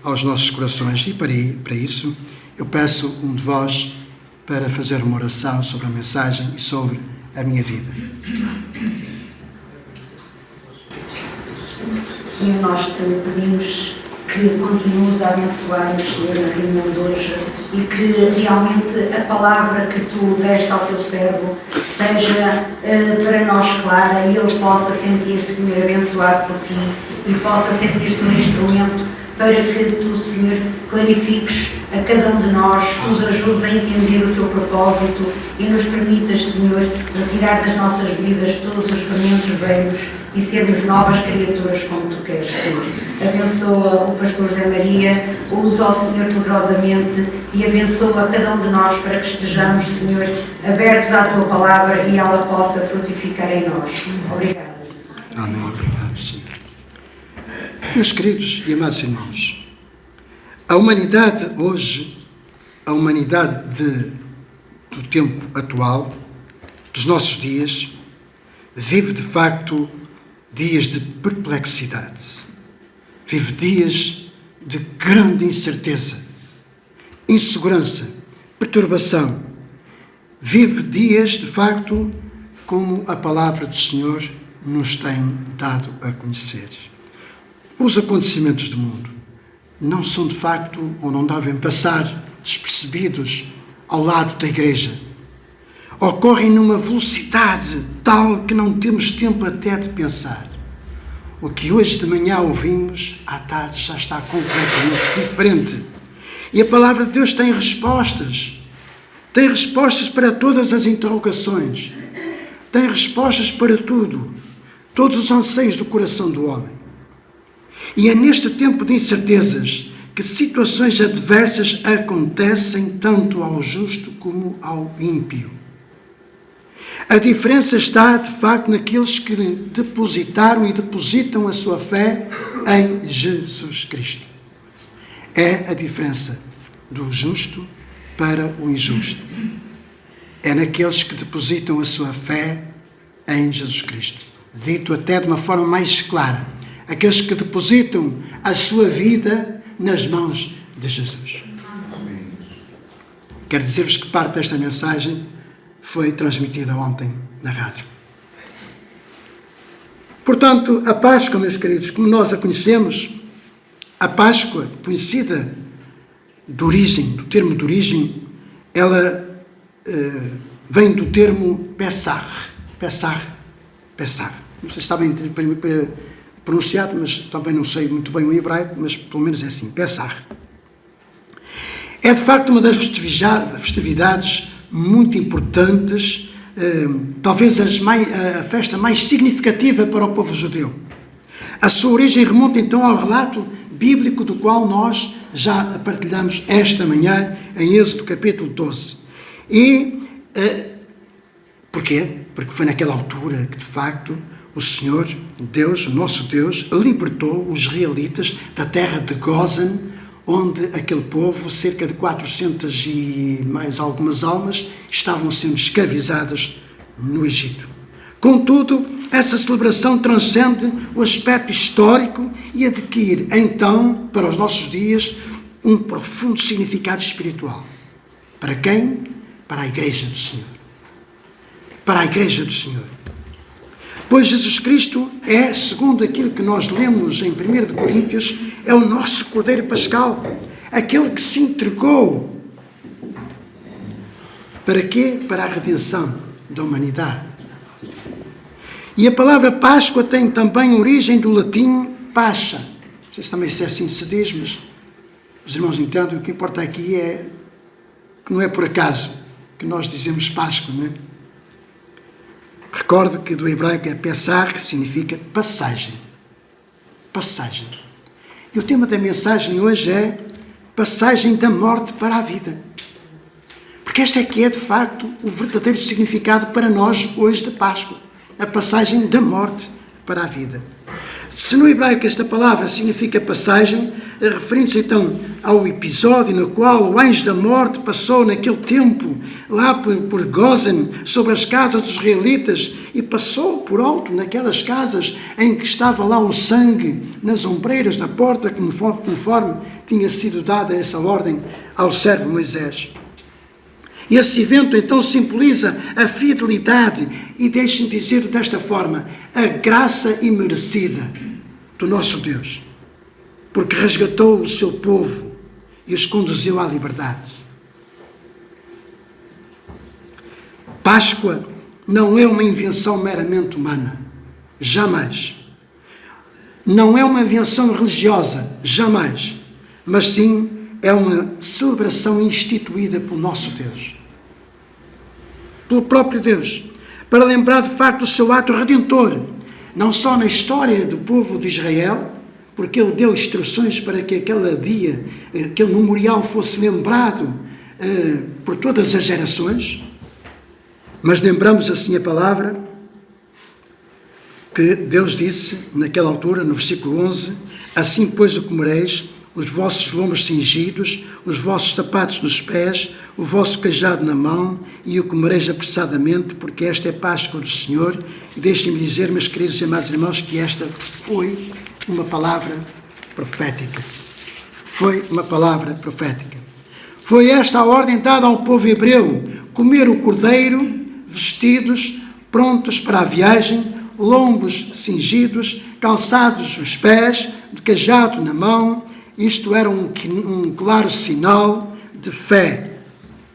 Speaker 1: aos nossos corações. E para isso, eu peço um de vós para fazer uma oração sobre a mensagem e sobre a minha vida.
Speaker 12: Senhor, nós te pedimos que continues a abençoar-nos, Senhor, na reunião de hoje, e que realmente a palavra que tu deste ao teu servo seja para nós clara e ele possa sentir-se, Senhor, abençoado por ti e possa sentir-se um instrumento para que tu, Senhor, clarifiques a cada um de nós, nos ajudes a entender o teu propósito e nos permitas, Senhor, retirar das nossas vidas todos os fermentos velhos e sermos novas criaturas como tu queres, Senhor. Abençoa o pastor Zé Maria, usa o Senhor poderosamente e abençoa cada um de nós para que estejamos, Senhor, abertos à tua palavra e ela possa frutificar em nós. Obrigada.
Speaker 1: Amém. Obrigado, Senhor. Meus queridos e amados irmãos, a humanidade hoje, a humanidade do tempo atual, dos nossos dias, vive de facto dias de perplexidade, vive dias de grande incerteza, insegurança, perturbação, vive dias de facto como a palavra do Senhor nos tem dado a conhecer. Os acontecimentos do mundo não são de facto, ou não devem passar despercebidos ao lado da Igreja. Ocorrem numa velocidade tal que não temos tempo até de pensar. O que hoje de manhã ouvimos, à tarde já está completamente diferente. E a palavra de Deus tem respostas para todas as interrogações, tem respostas para tudo, todos os anseios do coração do homem. E é neste tempo de incertezas que situações adversas acontecem tanto ao justo como ao ímpio. A diferença está, de facto, naqueles que depositaram e depositam a sua fé em Jesus Cristo. É a diferença do justo para o injusto. É naqueles que depositam a sua fé em Jesus Cristo. Dito até de uma forma mais clara, aqueles que depositam a sua vida nas mãos de Jesus. Quero dizer-vos que parte desta mensagem foi transmitida ontem na rádio. Portanto, a Páscoa, meus queridos, como nós a conhecemos, a Páscoa, conhecida do termo de origem, ela vem do termo Pessah. Não sei se está bem pronunciado, mas também não sei muito bem o hebraico, mas pelo menos é assim, Pessah. É de facto uma das festividades muito importantes, talvez a festa mais significativa para o povo judeu. A sua origem remonta então ao relato bíblico do qual nós já partilhamos esta manhã em Êxodo capítulo 12. E porquê? Porque foi naquela altura que de facto o Senhor, Deus, o nosso Deus, libertou os israelitas da terra de Gósen, onde aquele povo, cerca de 400 e mais algumas almas, estavam sendo escravizadas no Egito. Contudo, essa celebração transcende o aspecto histórico e adquire, então, para os nossos dias, um profundo significado espiritual. Para quem? Para a Igreja do Senhor. Para a Igreja do Senhor. Pois Jesus Cristo é, segundo aquilo que nós lemos em 1 Coríntios, é o nosso Cordeiro Pascal, aquele que se entregou. Para quê? Para a redenção da humanidade. E a palavra Páscoa tem também origem do latim Pascha. Não sei se também se assim se diz, mas os irmãos entendem, o que importa aqui é que não é por acaso que nós dizemos Páscoa, não é? Recordo que do hebraico é Pessah, que significa passagem. Passagem. E o tema da mensagem hoje é passagem da morte para a vida. Porque este é que é, de facto, o verdadeiro significado para nós hoje de Páscoa. A passagem da morte para a vida. Se no hebraico esta palavra significa passagem, referindo-se então ao episódio no qual o anjo da morte passou naquele tempo lá por Gósen, sobre as casas dos israelitas, e passou por alto naquelas casas em que estava lá o sangue nas ombreiras da porta, conforme tinha sido dada essa ordem ao servo Moisés. Esse evento então simboliza a fidelidade e, deixem-me dizer desta forma, a graça imerecida do nosso Deus, porque resgatou o seu povo e os conduziu à liberdade. Páscoa não é uma invenção meramente humana, jamais. Não é uma invenção religiosa, jamais. Mas sim é uma celebração instituída pelo nosso Deus, pelo próprio Deus, para lembrar de facto o seu ato redentor, não só na história do povo de Israel, porque ele deu instruções para que aquele dia, aquele memorial fosse lembrado por todas as gerações, mas lembramos assim a palavra que Deus disse naquela altura, no versículo 11, assim pois o comereis, os vossos lombos cingidos, os vossos sapatos nos pés, o vosso cajado na mão, e o comereis apressadamente, porque esta é a Páscoa do Senhor. E deixem-me dizer, meus queridos e amados irmãos, que esta foi uma palavra profética. Foi uma palavra profética. Foi esta a ordem dada ao povo hebreu: comer o cordeiro, vestidos, prontos para a viagem, lombos cingidos, calçados os pés, de cajado na mão. Isto era um claro sinal de fé.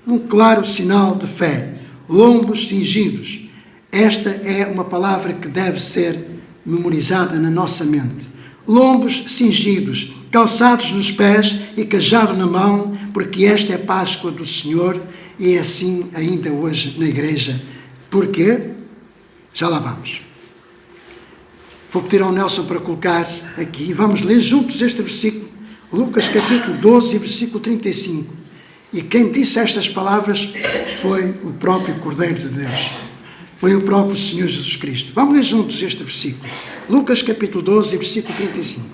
Speaker 1: Um claro sinal de fé. Lombos cingidos. Esta é uma palavra que deve ser memorizada na nossa mente. Lombos cingidos, calçados nos pés e cajado na mão, porque esta é a Páscoa do Senhor, e é assim ainda hoje na igreja. Porquê? Já lá vamos. Vou pedir ao Nelson para colocar aqui, vamos ler juntos este versículo, Lucas capítulo 12, versículo 35. E quem disse estas palavras foi o próprio Cordeiro de Deus. Foi o próprio Senhor Jesus Cristo. Vamos ler juntos este versículo. Lucas capítulo 12, versículo 35.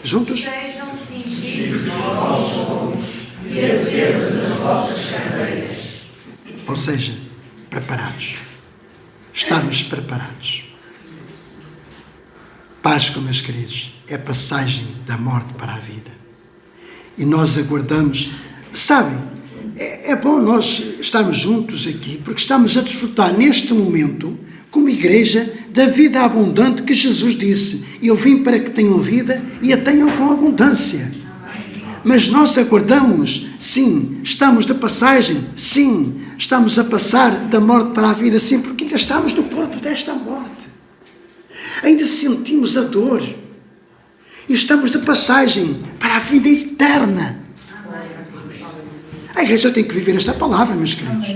Speaker 1: Juntos?
Speaker 9: Estejam cingidos os vossos lombos e acesas as vossas candeias.
Speaker 1: Ou seja, preparados. Estarmos preparados. Páscoa, meus queridos, é a passagem da morte para a vida. E nós aguardamos. Sabem, é bom nós estarmos juntos aqui, porque estamos a desfrutar neste momento, como igreja, da vida abundante que Jesus disse: eu vim para que tenham vida e a tenham com abundância. Mas nós aguardamos, sim, estamos de passagem, sim, estamos a passar da morte para a vida, sim, porque ainda estamos no corpo desta morte. Ainda sentimos a dor. E estamos de passagem para a vida eterna. A igreja tem que viver esta palavra, meus queridos.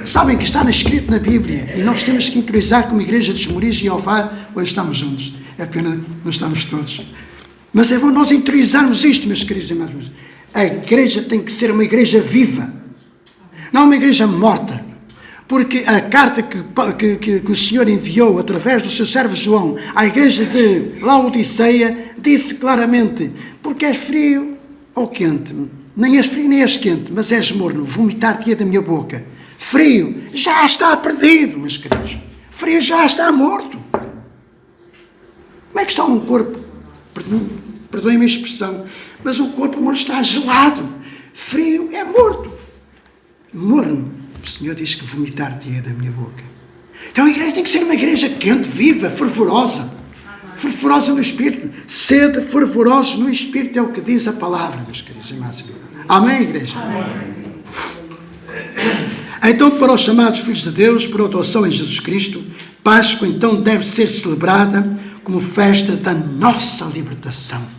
Speaker 1: Sabem que está escrito na Bíblia, e nós temos que interiorizar como igreja de Esmoriz e Alvar. Hoje estamos juntos. É pena não estamos todos. Mas é bom nós interiorizarmos isto, meus queridos irmãos. A igreja tem que ser uma igreja viva, não uma igreja morta. Porque a carta que o Senhor enviou através do seu servo João à igreja de Laodiceia disse claramente: porque és frio ou quente, nem és frio nem és quente, mas és morno, vomitar-te-ia da minha boca. Frio já está perdido, meus queridos. Frio já está morto. Como é que está um corpo? Perdoem-me a expressão, mas um corpo morto está gelado. Frio é morto. Morno. O Senhor diz que vomitar-te-ia da minha boca. Então a igreja tem que ser uma igreja quente, viva, fervorosa. Fervorosa no Espírito. Sede fervorosos no Espírito, é o que diz a palavra, meus queridos irmãos. Amém, igreja? Amém. Então, para os chamados filhos de Deus, por adoção em Jesus Cristo, Páscoa então deve ser celebrada como festa da nossa libertação.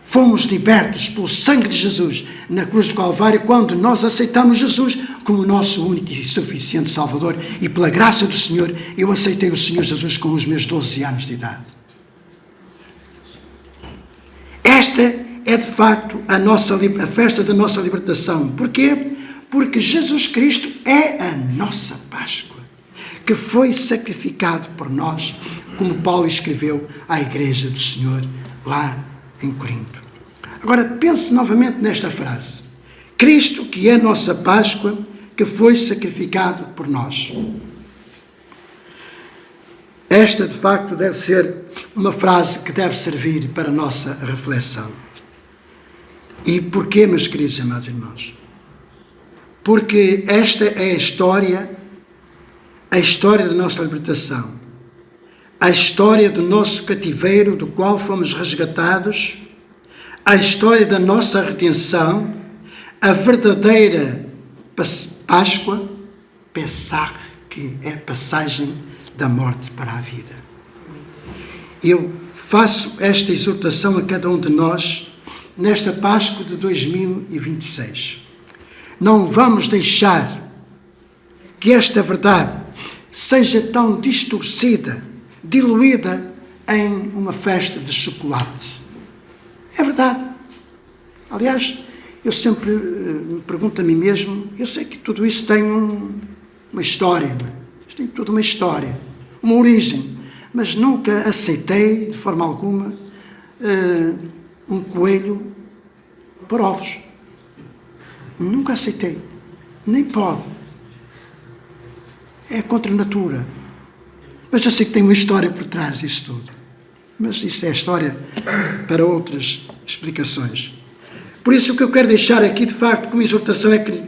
Speaker 1: Fomos libertos pelo sangue de Jesus na cruz do Calvário quando nós aceitamos Jesus como nosso único e suficiente Salvador, e pela graça do Senhor eu aceitei o Senhor Jesus com os meus 12 anos de idade. Esta é de facto a festa da nossa libertação. Porquê? Porque Jesus Cristo é a nossa Páscoa, que foi sacrificado por nós, como Paulo escreveu à igreja do Senhor lá em Corinto. Agora pense novamente nesta frase: Cristo, que é a nossa Páscoa, que foi sacrificado por nós. Esta, de facto, deve ser uma frase que deve servir para a nossa reflexão. E porquê, meus queridos e amados irmãos? Porque esta é a história da nossa libertação, a história do nosso cativeiro, do qual fomos resgatados, a história da nossa redenção, a verdadeira Páscoa, Pessach, que é a passagem da morte para a vida. Eu faço esta exortação a cada um de nós nesta Páscoa de 2026. Não vamos deixar que esta verdade seja tão distorcida, diluída em uma festa de chocolate. É verdade. Aliás, eu sempre me pergunto a mim mesmo, eu sei que tudo isso tem uma história, isto tem toda uma história, uma origem, mas nunca aceitei, de forma alguma, um coelho por ovos. Nunca aceitei. Nem pode. É contra a natura. Mas eu sei que tem uma história por trás disso tudo. Mas isso é história para outras explicações. Por isso o que eu quero deixar aqui, de facto, como exortação é que,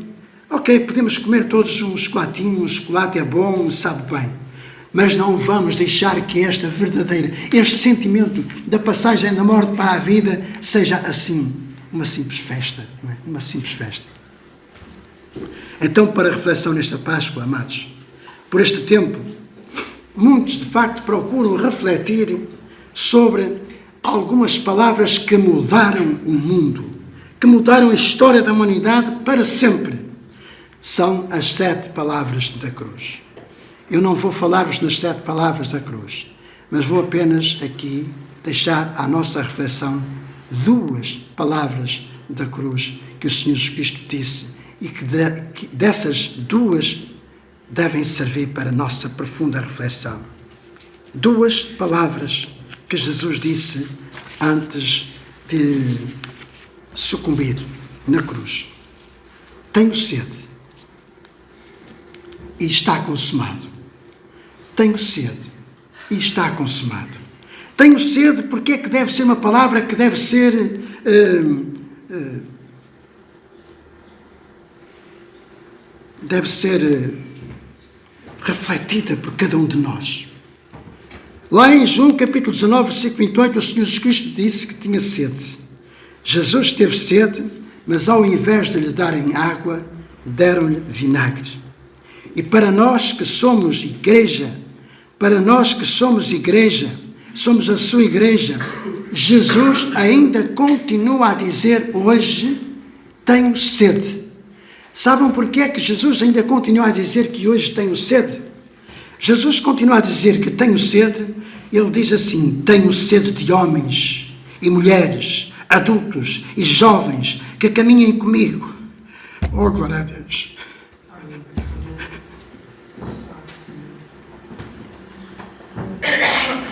Speaker 1: ok, podemos comer todos um chocolatinho, um chocolate é bom, sabe bem. Mas não vamos deixar que este sentimento da passagem da morte para a vida seja assim, uma simples festa. Não é? Uma simples festa. Então, para a reflexão nesta Páscoa, amados, por este tempo, muitos de facto procuram refletir sobre algumas palavras que mudaram o mundo, que mudaram a história da humanidade para sempre. São as 7 palavras da cruz. Eu não vou falar-vos nas 7 palavras da cruz, mas vou apenas aqui deixar à nossa reflexão 2 palavras da cruz que o Senhor Jesus Cristo disse e que dessas 2 devem servir para a nossa profunda reflexão. 2 palavras que Jesus disse antes de sucumbir na cruz. Tenho sede e está consumado. Tenho sede e está consumado. Tenho sede porque é que deve ser uma palavra que deve ser refletida por cada um de nós. Lá em João capítulo 19, versículo 28, o Senhor Jesus Cristo disse que tinha sede. Jesus teve sede, mas ao invés de lhe darem água, deram-lhe vinagre. E para nós que somos igreja, somos a sua igreja, Jesus ainda continua a dizer hoje, tenho sede. Sabem porquê é que Jesus ainda continua a dizer que hoje tenho sede? Jesus continua a dizer que tenho sede, ele diz assim, tenho sede de homens e mulheres, adultos e jovens que caminhem comigo. Oh, glória a Deus.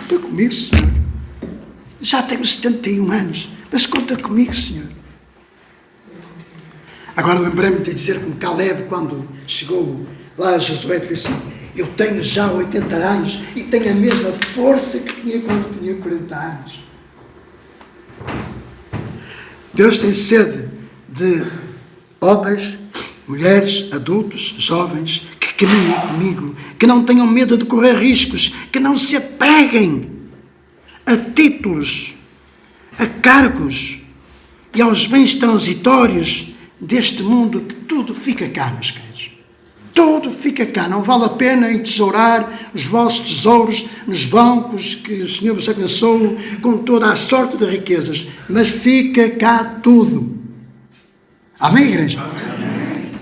Speaker 1: Conta comigo, Senhor. Já tenho 71 anos, mas conta comigo, Senhor. Agora lembrei-me de dizer como Caleb, quando chegou lá a Josué, disse assim, eu tenho já 80 anos e tenho a mesma força que tinha quando tinha 40 anos. Deus tem sede de homens, mulheres, adultos, jovens, que caminhem comigo, que não tenham medo de correr riscos, que não se apeguem a títulos, a cargos e aos bens transitórios deste mundo, que tudo fica cá, meus queridos. Tudo fica cá. Não vale a pena entesourar os vossos tesouros nos bancos, que o Senhor vos abençoe com toda a sorte de riquezas. Mas fica cá tudo. Amém, igreja? Amém.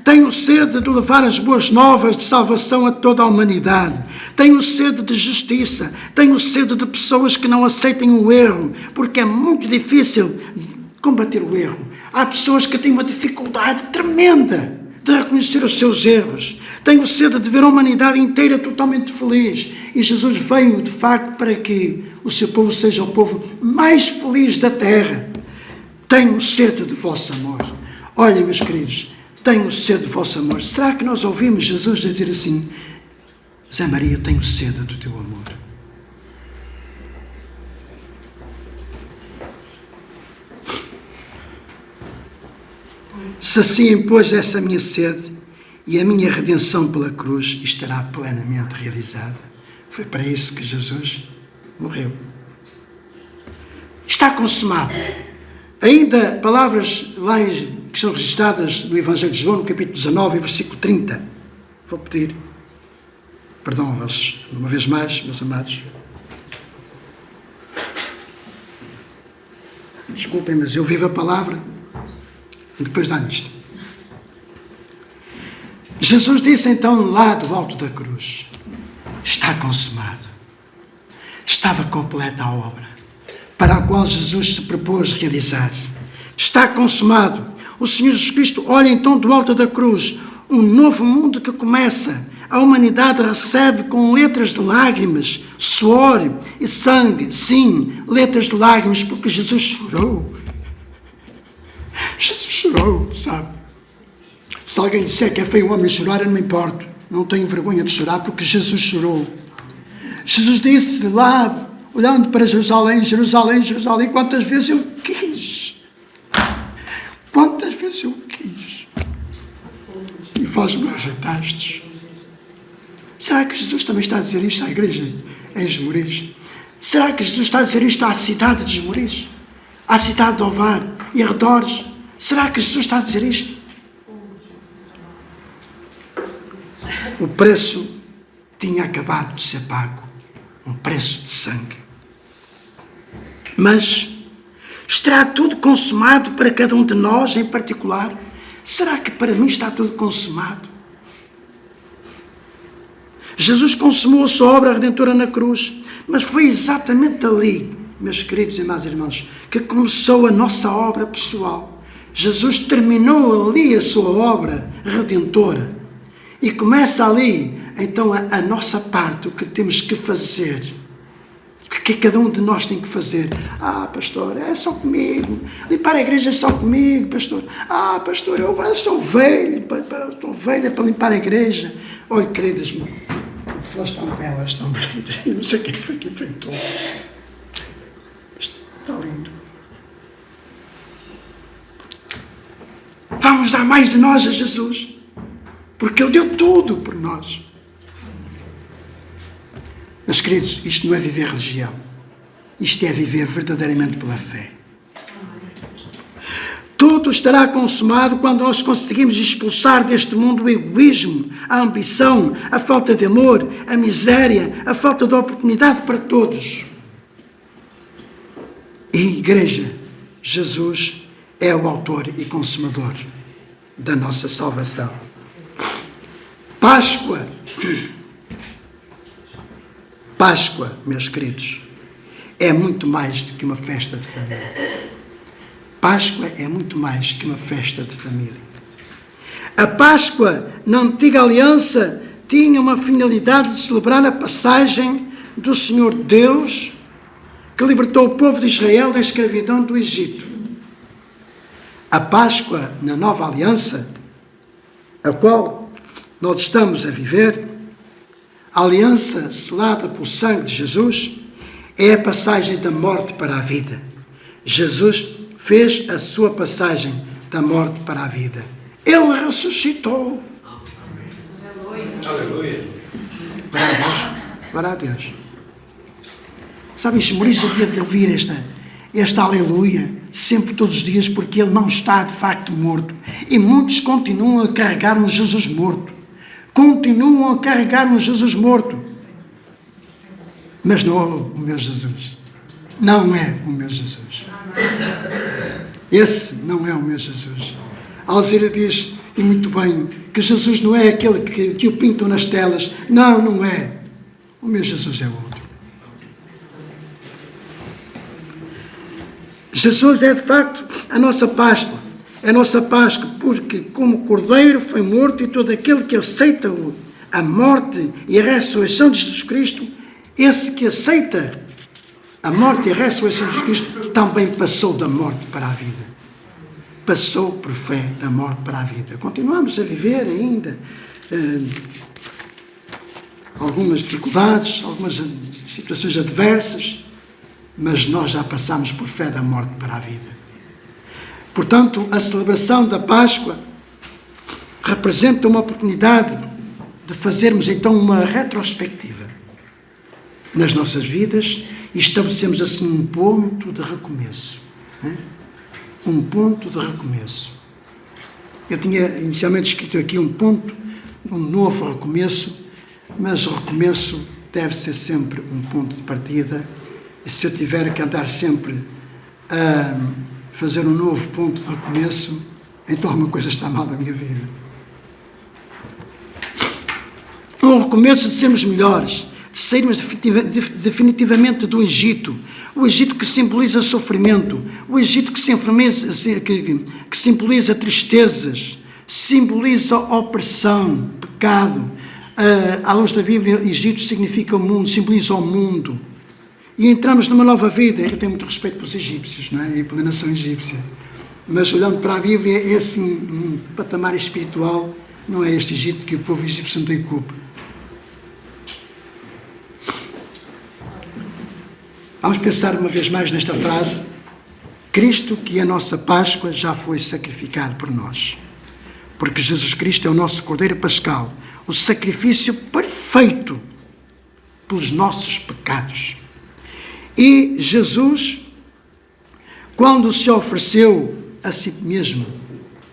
Speaker 1: Tenho sede de levar as boas novas de salvação a toda a humanidade. Tenho sede de justiça. Tenho sede de pessoas que não aceitem o erro, porque é muito difícil combater o erro. Há pessoas que têm uma dificuldade tremenda de reconhecer os seus erros. Tenho sede de ver a humanidade inteira totalmente feliz. E Jesus veio, de facto, para que o seu povo seja o povo mais feliz da terra. Tenho sede de vosso amor. Olha, meus queridos, tenho sede de vosso amor. Será que nós ouvimos Jesus dizer assim, Zé Maria, tenho sede do teu amor? Se assim, pois, essa minha sede e a minha redenção pela cruz estará plenamente realizada. Foi para isso que Jesus morreu. Está consumado. Ainda palavras lá que são registradas no Evangelho de João, no capítulo 19, versículo 30. Vou pedir perdão a vós, uma vez mais, meus amados. Desculpem, mas eu vivo a palavra e depois dá nisto. Jesus disse então lá do alto da cruz, está consumado. Estava completa a obra para a qual Jesus se propôs realizar. Está consumado. O Senhor Jesus Cristo olha então do alto da cruz um novo mundo que começa a humanidade recebe com letras de lágrimas, suor e sangue. Sim, letras de lágrimas, porque Jesus chorou. Jesus chorou, sabe? Se alguém disser que é feio o homem chorar, eu não me importo. Não tenho vergonha de chorar, porque Jesus chorou. Jesus disse lá, olhando para Jerusalém, Jerusalém, Jerusalém, quantas vezes eu quis. Quantas vezes eu quis. E vós me rejeitaste. Será que Jesus também está a dizer isto à igreja em Esmoriz? Será que Jesus está a dizer isto à cidade de Esmoriz? À cidade de Ovar e arredores? Será que Jesus está a dizer isto? O preço tinha acabado de ser pago. Um preço de sangue. Mas estará tudo consumado para cada um de nós em particular? Será que para mim está tudo consumado? Jesus consumou a sua obra redentora na cruz, mas foi exatamente ali, meus queridos e meus irmãos, que começou a nossa obra pessoal. Jesus terminou ali a sua obra redentora e começa ali, então, a nossa parte, o que temos que fazer. O que cada um de nós tem que fazer? Ah, pastor, é só comigo. Limpar a igreja é só comigo, pastor. Ah, pastor, eu agora sou velha para limpar a igreja. Olha, queridas, flores tão belas, tão bonitas. Eu não sei quem foi que inventou. Está lindo. Vamos dar mais de nós a Jesus, porque Ele deu tudo por nós. Meus queridos, isto não é viver religião. Isto é viver verdadeiramente pela fé. Tudo estará consumado quando nós conseguimos expulsar deste mundo o egoísmo, a ambição, a falta de amor, a miséria, a falta de oportunidade para todos. E, igreja, Jesus é o autor e consumador da nossa salvação. Páscoa. Páscoa, meus queridos, é muito mais do que uma festa de família. Páscoa é muito mais que uma festa de família. A Páscoa, na antiga aliança, tinha uma finalidade de celebrar a passagem do Senhor Deus, que libertou o povo de Israel da escravidão do Egito. A Páscoa, na nova aliança, a qual nós estamos a viver, a aliança selada pelo sangue de Jesus, é a passagem da morte para a vida. Jesus fez a sua passagem da morte para a vida. Ele ressuscitou.
Speaker 3: Aleluia.
Speaker 1: Glória a Deus. Sabem, Esmoriz havia de ouvir esta aleluia sempre, todos os dias, porque ele não está de facto morto. E muitos continuam a carregar um Jesus morto. Continuam a carregar um Jesus morto. Mas não é o meu Jesus. Não é o meu Jesus. Esse não é o meu Jesus. A Alzira diz, e muito bem, que Jesus não é aquele que o pintam nas telas. Não, não é. O meu Jesus é outro. Jesus é de facto a nossa Páscoa. A nossa Páscoa, porque como Cordeiro foi morto, e todo aquele que aceita a morte e a ressurreição de Jesus Cristo, esse que aceita a morte e a ressurreição de Jesus Cristo, também passou da morte para a vida. Passou por fé da morte para a vida. Continuamos a viver ainda algumas dificuldades, algumas situações adversas, mas nós já passamos por fé da morte para a vida. Portanto, a celebração da Páscoa representa uma oportunidade de fazermos então uma retrospectiva nas nossas vidas e estabelecemos assim um ponto de recomeço. Né? Um ponto de recomeço. Eu tinha inicialmente escrito aqui um ponto, um novo recomeço, mas o recomeço deve ser sempre um ponto de partida, e se eu tiver que andar sempre a fazer um novo ponto de recomeço, então alguma coisa está mal na minha vida. Um recomeço de sermos melhores, de sairmos definitivamente do Egito, o Egito que simboliza sofrimento, o Egito que simboliza tristezas, simboliza opressão, pecado, À luz da Bíblia, Egito significa o mundo, simboliza o mundo. E entramos numa nova vida. Eu tenho muito respeito pelos egípcios, não é? E pela nação egípcia. Mas olhando para a Bíblia, é assim, um patamar espiritual, não é este Egito que o povo egípcio não tem culpa. Vamos pensar uma vez mais nesta frase. Cristo, que é a nossa Páscoa, já foi sacrificado por nós. Porque Jesus Cristo é o nosso Cordeiro Pascal, o sacrifício perfeito pelos nossos pecados. E Jesus, quando se ofereceu a si mesmo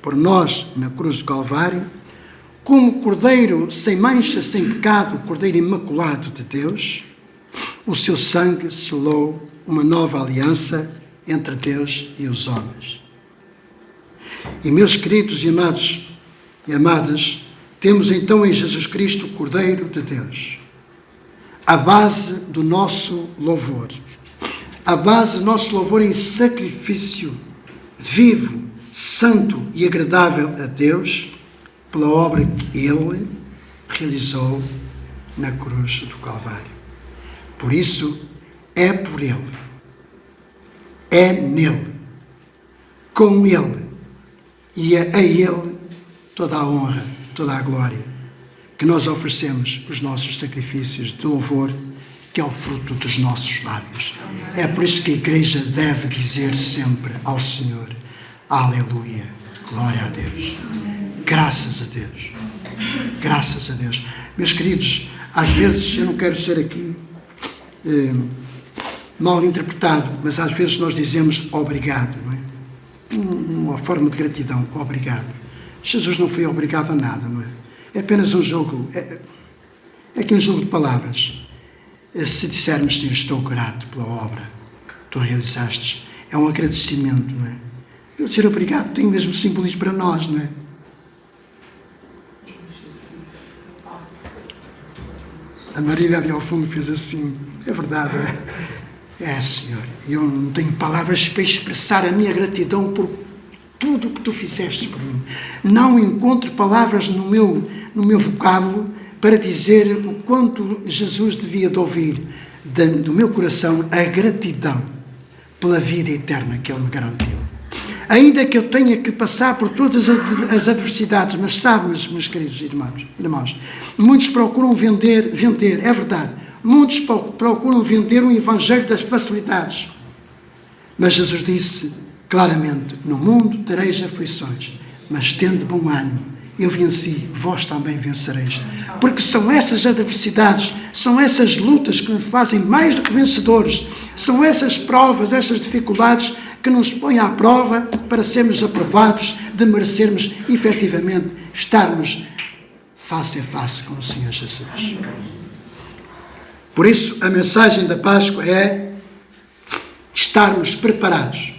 Speaker 1: por nós na cruz do Calvário, como Cordeiro sem mancha, sem pecado, Cordeiro imaculado de Deus, o seu sangue selou uma nova aliança entre Deus e os homens. E meus queridos e amados e amadas, temos então em Jesus Cristo o Cordeiro de Deus, a base do nosso louvor. A base do nosso louvor em sacrifício vivo, santo e agradável a Deus, pela obra que Ele realizou na cruz do Calvário. Por isso, é por Ele, é nele, com Ele e é a Ele toda a honra, toda a glória, que nós oferecemos os nossos sacrifícios de louvor, que é o fruto dos nossos lábios. É por isso que a Igreja deve dizer sempre ao Senhor: aleluia, glória a Deus, graças a Deus, graças a Deus. Meus queridos, às vezes eu não quero ser aqui mal interpretado, mas às vezes nós dizemos obrigado, não é? Uma forma de gratidão, obrigado. Jesus não foi obrigado a nada, não é? É apenas um jogo, é que um jogo de palavras. Se dissermos, Senhor, estou grato pela obra que tu realizaste, é um agradecimento, não é? Eu dizer obrigado tem o mesmo simbolismo para nós, não é? A Maria ali ao fundo fez assim, é verdade, não é? É, Senhor, eu não tenho palavras para expressar a minha gratidão por tudo o que tu fizeste por mim. Não encontro palavras no meu vocábulo para dizer o quanto Jesus devia de ouvir do meu coração a gratidão pela vida eterna que Ele me garantiu. Ainda que eu tenha que passar por todas as adversidades, mas sabe, meus queridos irmãos, muitos procuram vender, é verdade, muitos procuram vender o evangelho das facilidades. Mas Jesus disse claramente: no mundo tereis aflições, mas tende bom ânimo. Eu venci, vós também vencereis. Porque são essas adversidades, são essas lutas que nos fazem mais do que vencedores. São essas provas, essas dificuldades que nos põem à prova para sermos aprovados, de merecermos efetivamente estarmos face a face com o Senhor Jesus. Por isso, a mensagem da Páscoa é estarmos preparados.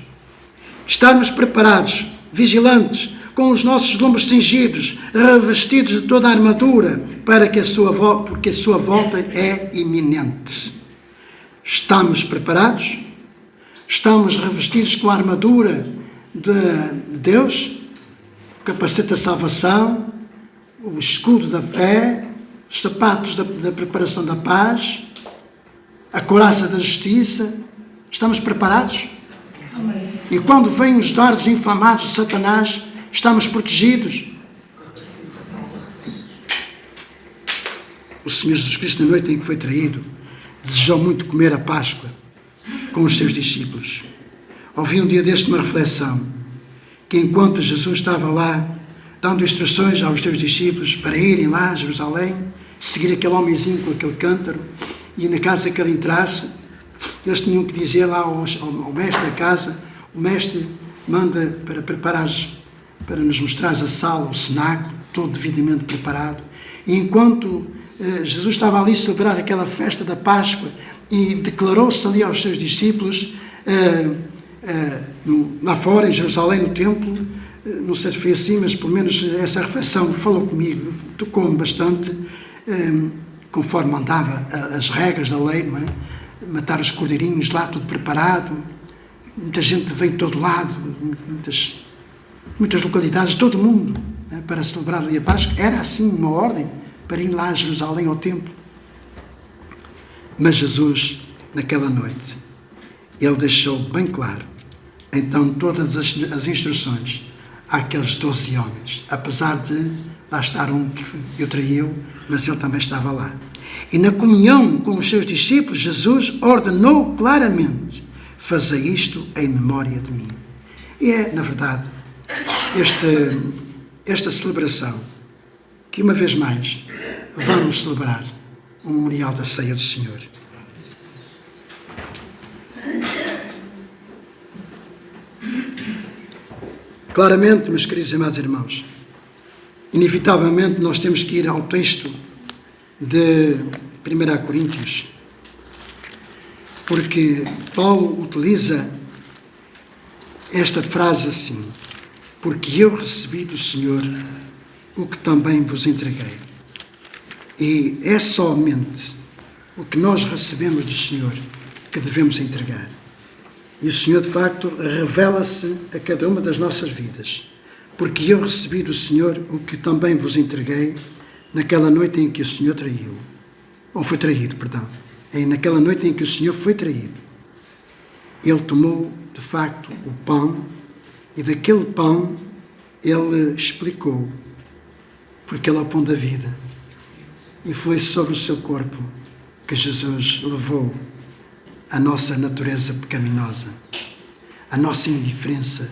Speaker 1: Estarmos preparados, vigilantes, com os nossos lombos cingidos, revestidos de toda a armadura, porque a sua volta é iminente. Estamos preparados? Estamos revestidos com a armadura de Deus, o capacete da salvação, o escudo da fé, os sapatos da preparação da paz, a couraça da justiça. Estamos preparados? Amém. E quando vêm os dardos inflamados de Satanás, estamos protegidos. O Senhor Jesus Cristo, na noite em que foi traído, desejou muito comer a Páscoa com os seus discípulos. Ouvi um dia deste uma reflexão, que enquanto Jesus estava lá, dando instruções aos seus discípulos para irem lá a Jerusalém, seguir aquele homenzinho com aquele cântaro, e na casa que ele entrasse, eles tinham que dizer lá ao mestre da casa: o mestre manda para preparares, para nos mostrares a sala, o cenáculo, todo devidamente preparado. E enquanto Jesus estava ali a celebrar aquela festa da Páscoa e declarou-se ali aos seus discípulos, lá fora em Jerusalém, no templo, não sei se foi assim, mas pelo menos essa reflexão falou comigo, tocou-me bastante, conforme mandava as regras da lei, não é? Matar os cordeirinhos lá, tudo preparado, muita gente veio de todo lado, muitas localidades, todo mundo, né, para celebrar ali a Páscoa. Era assim uma ordem para ir lá a Jerusalém, ao templo. Mas Jesus, naquela noite, ele deixou bem claro, então, todas as instruções àqueles 12 homens, apesar de lá estar um que o traiu, mas ele também estava lá. E na comunhão com os seus discípulos, Jesus ordenou claramente: fazei isto em memória de mim. E é, na verdade, esta celebração que, uma vez mais, vamos celebrar o memorial da ceia do Senhor. Claramente, meus queridos e amados irmãos, inevitavelmente nós temos que ir ao texto de 1 Coríntios, porque Paulo utiliza esta frase assim: porque eu recebi do Senhor o que também vos entreguei. E é somente o que nós recebemos do Senhor que devemos entregar. E o Senhor, de facto, revela-se a cada uma das nossas vidas. Porque eu recebi do Senhor o que também vos entreguei naquela noite em que o Senhor traiu. Ou foi traído, perdão. Naquela noite em que o Senhor foi traído. Ele tomou, de facto, o pão, e daquele pão ele explicou, porque ele é o pão da vida. E foi sobre o seu corpo que Jesus levou a nossa natureza pecaminosa, a nossa indiferença,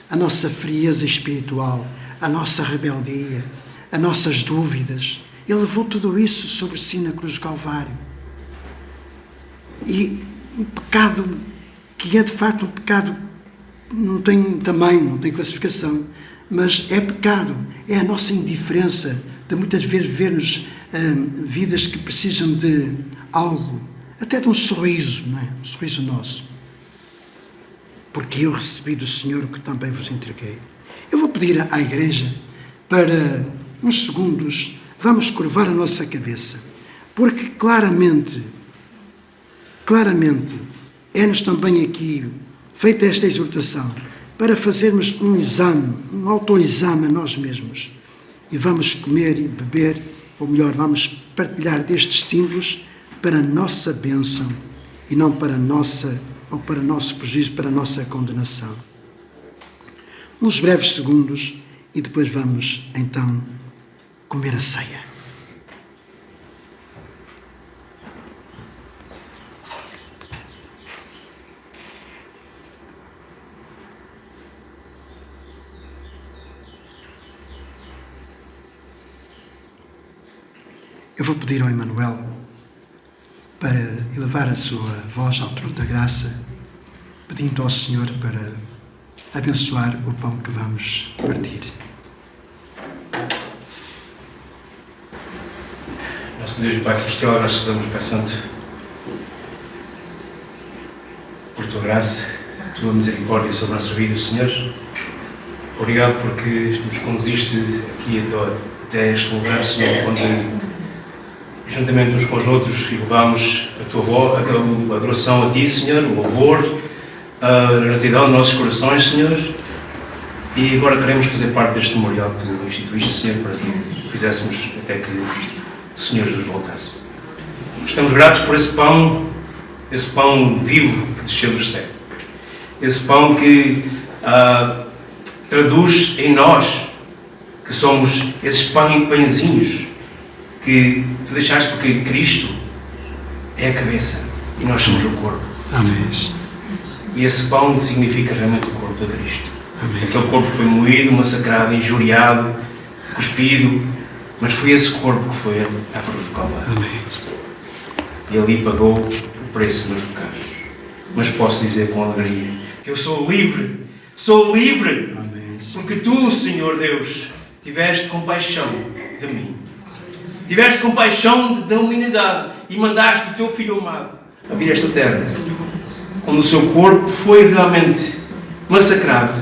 Speaker 1: a nossa frieza espiritual, a nossa rebeldia, as nossas dúvidas. Ele levou tudo isso sobre si na cruz do Calvário. E um pecado que é de facto um pecado, não tem tamanho, não tem classificação, mas é pecado, é a nossa indiferença de muitas vezes vermos vidas que precisam de algo, até de um sorriso, não é? Um sorriso nosso. Porque eu recebi do Senhor o que também vos entreguei. Eu vou pedir à igreja para uns segundos, vamos curvar a nossa cabeça, porque claramente, é-nos também aqui feita esta exortação para fazermos um exame, um autoexame a nós mesmos. E vamos comer e beber, ou melhor, vamos partilhar destes símbolos para a nossa bênção e não para a nossa, ou para o nosso prejuízo, para a nossa condenação. Uns breves segundos e depois vamos, então, comer a ceia. Eu vou pedir ao Emmanuel para elevar a sua voz ao trono da graça, pedindo ao Senhor para abençoar o pão que vamos partir.
Speaker 3: Nosso Deus e Pai Celestial, nós te damos, Pai Santo, por tua graça, tua misericórdia sobre a nossa vida, Senhor. Obrigado porque nos conduziste aqui até este lugar, Senhor, onde juntamente uns com os outros, e levamos a tua voz, a adoração a Ti, Senhor, o louvor, a gratidão dos nossos corações, Senhor. E agora queremos fazer parte deste memorial que Tu instituíste, Senhor, para que fizéssemos até que o Senhor nos voltasse. Estamos gratos por esse pão vivo que desceu do céu. Esse pão que traduz em nós que somos esses pãezinhos que Tu deixaste, porque Cristo é a cabeça e nós somos o corpo.
Speaker 1: Amém.
Speaker 3: E esse pão significa realmente o corpo de Cristo.
Speaker 1: Amém.
Speaker 3: Aquele corpo que foi moído, massacrado, injuriado, cuspido, mas foi esse corpo que foi à cruz do Calvário.
Speaker 1: Amém.
Speaker 3: E ali pagou o preço dos meus pecados. Mas posso dizer com alegria que eu sou livre.
Speaker 1: Amém.
Speaker 3: Porque Tu, Senhor Deus, tiveste compaixão de mim. Tiveste compaixão da humanidade e mandaste o Teu Filho amado a vir a esta terra, onde o Seu corpo foi realmente massacrado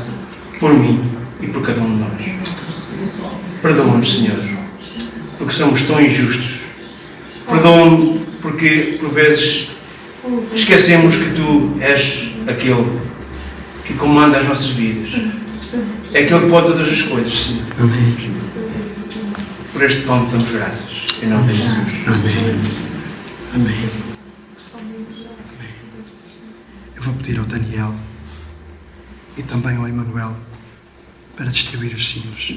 Speaker 3: por mim e por cada um de nós. Perdoa-nos, Senhor, porque somos tão injustos. Perdoa-me porque, por vezes, esquecemos que Tu és aquele que comanda as nossas vidas. É aquele que pode todas as coisas, Senhor.
Speaker 1: Amém.
Speaker 3: Por este pão te damos graças. Em nome de Jesus.
Speaker 1: Amém. Amém. Eu vou pedir ao Daniel e também ao Emanuel para distribuir os símbolos.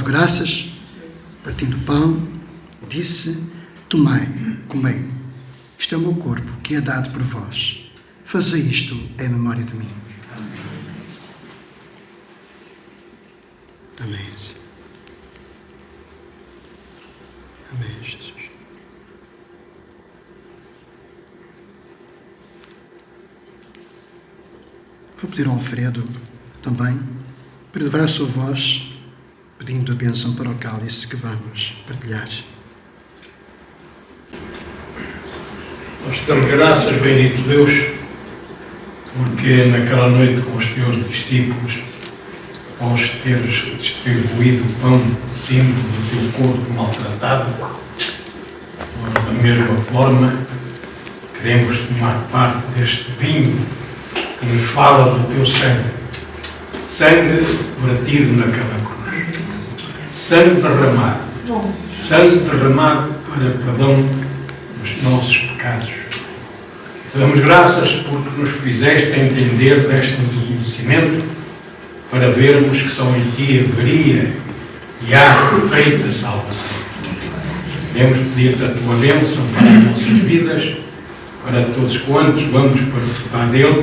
Speaker 1: Graças, partindo o pão, disse: tomai, comei, isto é o meu corpo que é dado por vós, fazei isto em memória de mim. Amém. Amém, Jesus. Vou pedir ao Alfredo também para levar a sua voz, pedindo a bênção para o cálice que vamos partilhar.
Speaker 13: Nós te damos graças, bendito Deus, porque naquela noite com os teus discípulos, após teres distribuído o pão, símbolo do teu corpo maltratado, nós, da mesma forma, queremos tomar parte deste vinho que nos fala do teu sangue, sangue vertido naquela cruz. Sangue derramado para perdão dos nossos pecados. Te damos graças porque nos fizeste entender deste conhecimento para vermos que só em Ti haveria e há perfeita salvação. Queremos pedir-te a Tua bênção para as nossas vidas, para todos quantos vamos participar dele,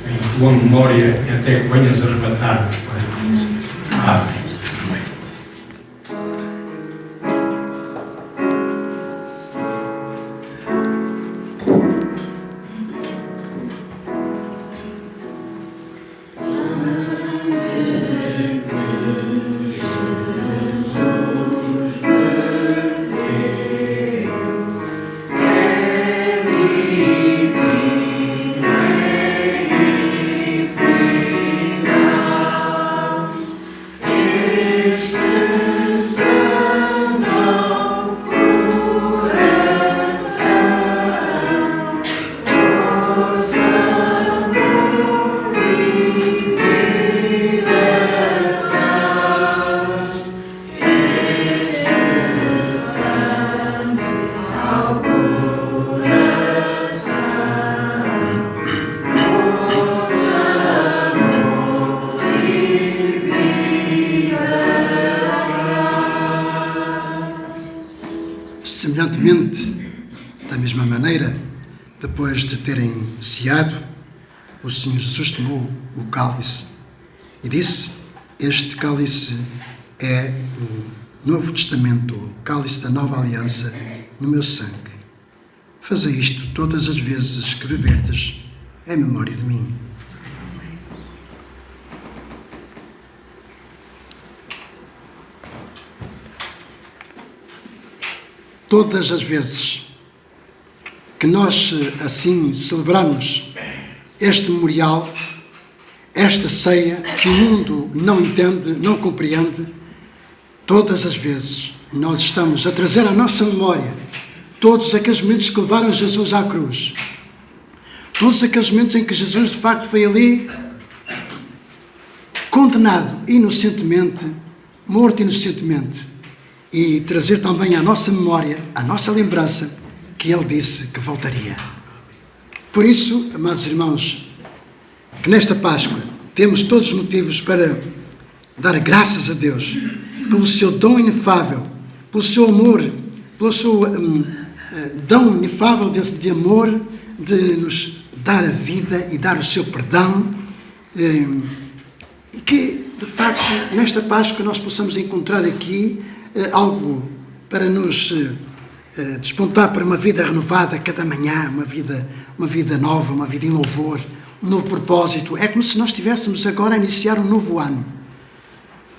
Speaker 13: em Tua memória e até que venhas arrebatar-nos para Ti. Amém.
Speaker 1: Semelhantemente, da mesma maneira, depois de terem ceado, o Senhor Jesus tomou o cálice e disse: este cálice é o Novo Testamento, o cálice da nova aliança no meu sangue. Fazei isto todas as vezes que beberdes em memória de mim. Todas as vezes que nós assim celebramos este memorial, esta ceia que o mundo não entende, não compreende, todas as vezes nós estamos a trazer à nossa memória todos aqueles momentos que levaram Jesus à cruz, todos aqueles momentos em que Jesus de facto foi ali condenado inocentemente, morto inocentemente, e trazer também à nossa memória, à nossa lembrança, que Ele disse que voltaria. Por isso, amados irmãos, que nesta Páscoa temos todos os motivos para dar graças a Deus pelo seu dom inefável, pelo seu amor, pelo seu dom inefável de amor, de nos dar a vida e dar o seu perdão, e que, de facto, nesta Páscoa nós possamos encontrar aqui algo para nos despontar para uma vida renovada cada manhã, uma vida nova, uma vida em louvor, um novo propósito. É como se nós estivéssemos agora a iniciar um novo ano.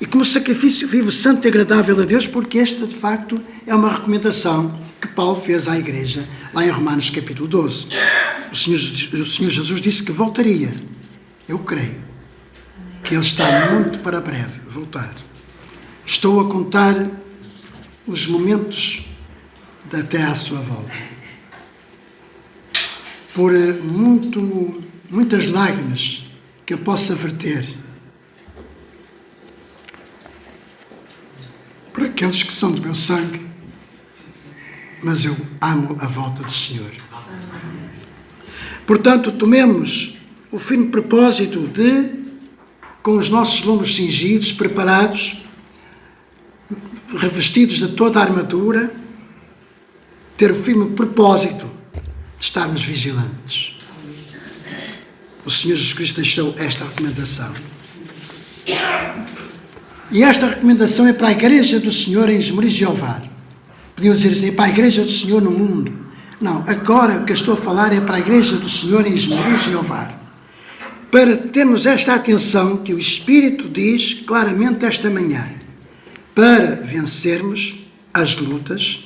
Speaker 1: E como sacrifício vivo, santo e agradável a Deus, porque esta, de facto, é uma recomendação que Paulo fez à igreja, lá em Romanos capítulo 12. O Senhor Jesus disse que voltaria. Eu creio que Ele está muito para breve voltar. Estou a contar os momentos até à sua volta. Por muitas lágrimas que eu possa verter, por aqueles que são do meu sangue, mas eu amo a volta do Senhor. Portanto, tomemos o firme propósito de, com os nossos lombos cingidos, preparados, revestidos de toda a armadura, ter o firme propósito de estarmos vigilantes. O Senhor Jesus Cristo deixou esta recomendação. E esta recomendação é para a igreja do Senhor em Esmoriz de Jeová. Podiam dizer assim, é para a igreja do Senhor no mundo. Não, agora o que eu estou a falar é para a igreja do Senhor em Esmoriz de Jeová. Para termos esta atenção que o Espírito diz claramente esta manhã. Para vencermos as lutas,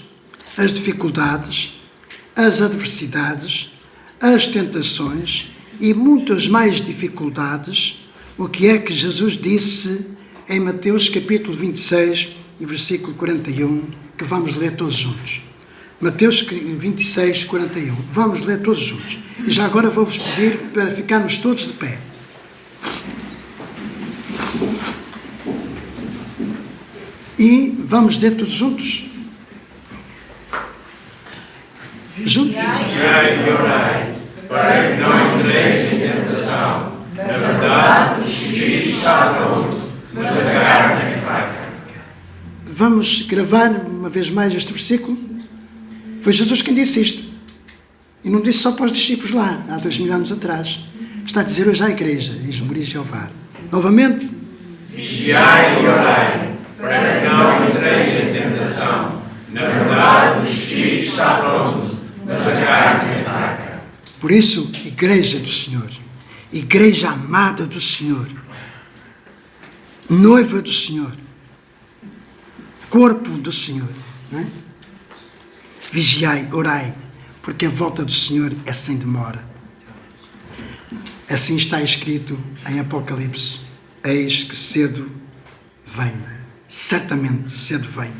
Speaker 1: as dificuldades, as adversidades, as tentações e muitas mais dificuldades, o que é que Jesus disse em Mateus capítulo 26 e versículo 41, que vamos ler todos juntos. Mateus 26, 41. Vamos ler todos juntos. E já agora vou-vos pedir para ficarmos todos de pé. E vamos ler todos juntos. Juntos.
Speaker 3: Vigiai e orai, para que não entreis em tentação. Na verdade, o espírito está pronto, mas a carne é fraca.
Speaker 1: Vamos gravar uma vez mais este versículo. Foi Jesus quem disse isto. E não disse só para os discípulos lá, há 2000 anos atrás. Está a dizer hoje à igreja, em Esmoriz de Jeová. Novamente.
Speaker 3: Vigiai e orai, para que não entreis em tentação. Na verdade, o espírito está pronto, mas a carne é fraca.
Speaker 1: Por isso, igreja do Senhor, igreja amada do Senhor, noiva do Senhor, corpo do Senhor, não é? Vigiai, orai, porque a volta do Senhor é sem demora. Assim está escrito em Apocalipse: eis que cedo venho, certamente cedo venho.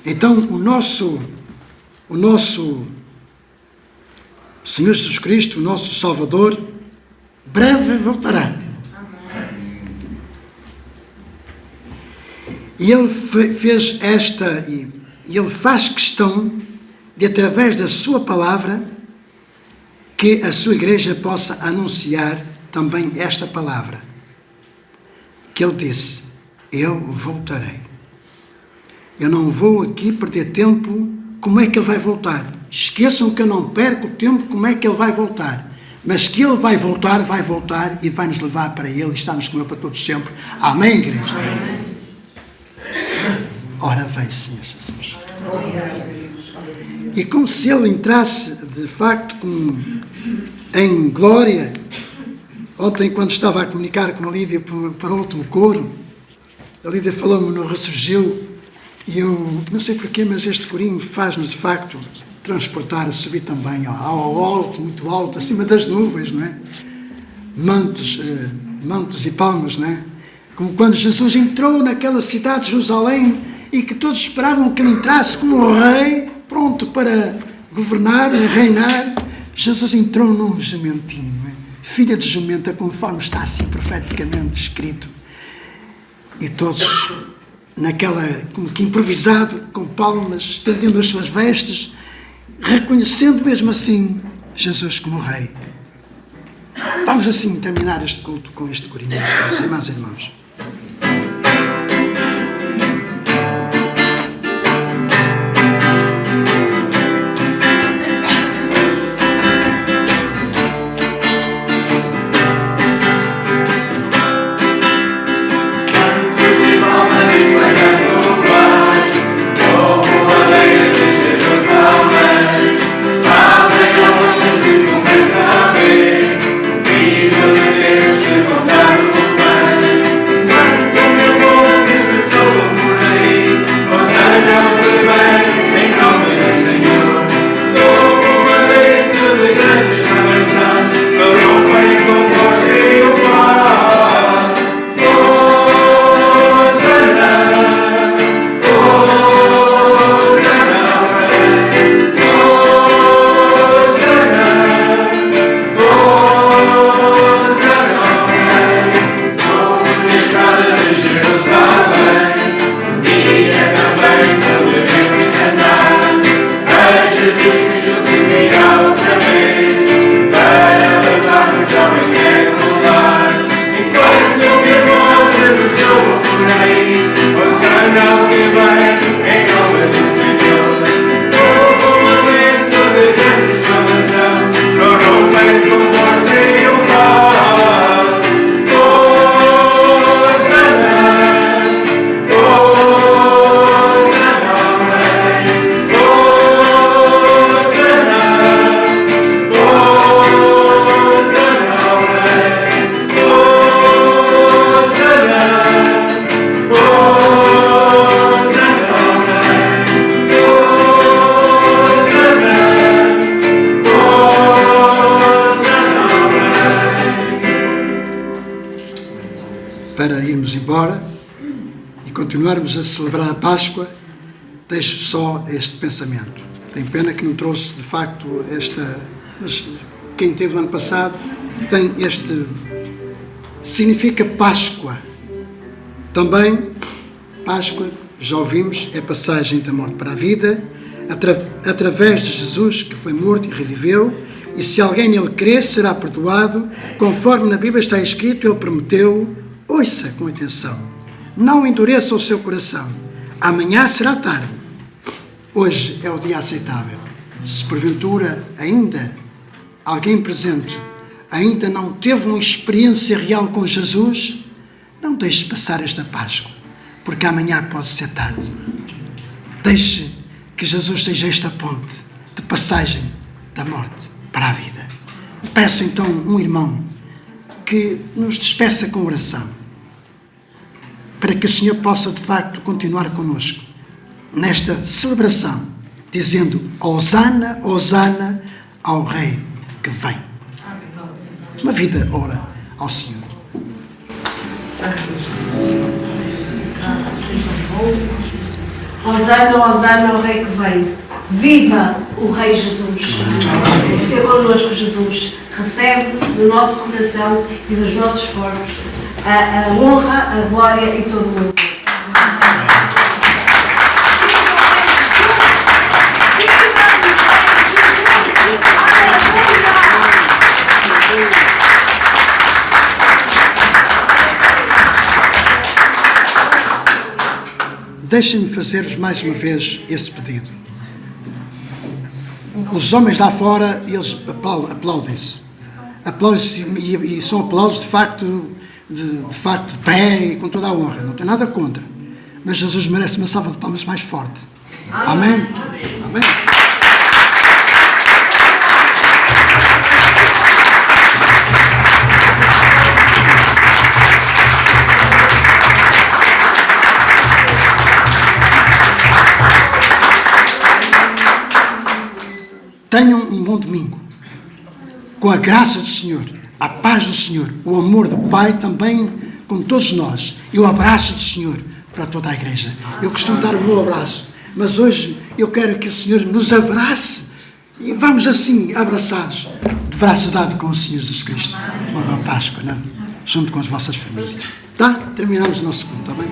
Speaker 1: Então o nosso Senhor Jesus Cristo, o nosso Salvador, breve voltará. E Ele fez e Ele faz questão de, através da sua palavra, que a sua igreja possa anunciar também esta palavra. Que Ele disse: eu voltarei. Eu não vou aqui perder tempo. Como é que Ele vai voltar? Esqueçam que eu não perco tempo. Como é que Ele vai voltar? Mas que Ele vai voltar e vai nos levar para Ele e estamos com Ele para todos sempre. Amém, igreja? Amém. Ora vem, Senhor Jesus. E como se Ele entrasse, de facto, em glória. Ontem, quando estava a comunicar com a Lívia para o último coro, a Lívia falou-me no Ressurgiu, e eu não sei porquê, mas este corinho faz-nos, de facto, transportar, a subir também ao alto, muito alto, acima das nuvens, não é? Mantos e palmas, não é? Como quando Jesus entrou naquela cidade de Jerusalém e que todos esperavam que Ele entrasse como o rei, pronto para governar e reinar. Jesus entrou num jumentinho, não é? Filha de jumenta, conforme está assim profeticamente escrito. E todos, como que improvisado, com palmas, estendendo as suas vestes, reconhecendo mesmo assim Jesus como Rei. Vamos assim terminar este culto com este corinho, meus irmãos e irmãos. Continuarmos a celebrar a Páscoa, deixo só este pensamento. Tem pena que não trouxe, de facto, mas quem teve no ano passado tem este... Significa Páscoa. Também, Páscoa, já ouvimos, é passagem da morte para a vida, através de Jesus, que foi morto e reviveu, e se alguém nele crer, será perdoado, conforme na Bíblia está escrito, ele prometeu, ouça com atenção. Não endureça o seu coração. Amanhã será tarde. Hoje é o dia aceitável. Se porventura ainda alguém presente ainda não teve uma experiência real com Jesus, não deixe passar esta Páscoa, porque amanhã pode ser tarde. Deixe que Jesus seja esta ponte de passagem da morte para a vida. Peço então um irmão que nos despeça com oração, para que o Senhor possa, de facto, continuar conosco nesta celebração, dizendo Hosana, Hosana ao Rei que vem. Uma vida ora ao Senhor.
Speaker 4: Hosana, Hosana ao Rei que vem. Viva o Rei Jesus. Seja connosco, Jesus. Recebe do nosso coração e dos nossos corpos a honra, a glória e todo o mundo.
Speaker 1: Deixem-me fazer-vos mais uma vez esse pedido. Os homens lá fora, eles aplaudem-se. Aplaudem-se e são aplausos de facto de pé e com toda a honra. Não tenho nada contra. Mas Jesus merece uma salva de palmas mais forte. Amém? Amém. Tenham um bom domingo. Com a graça do Senhor, a paz do Senhor, o amor do Pai também com todos nós e o abraço do Senhor para toda a igreja. Eu costumo dar o meu abraço, mas hoje eu quero que o Senhor nos abrace e vamos assim, abraçados, de braço dado com o Senhor Jesus Cristo. Uma boa Páscoa, não? Junto com as vossas famílias. Tá? Terminamos o nosso culto, está bem?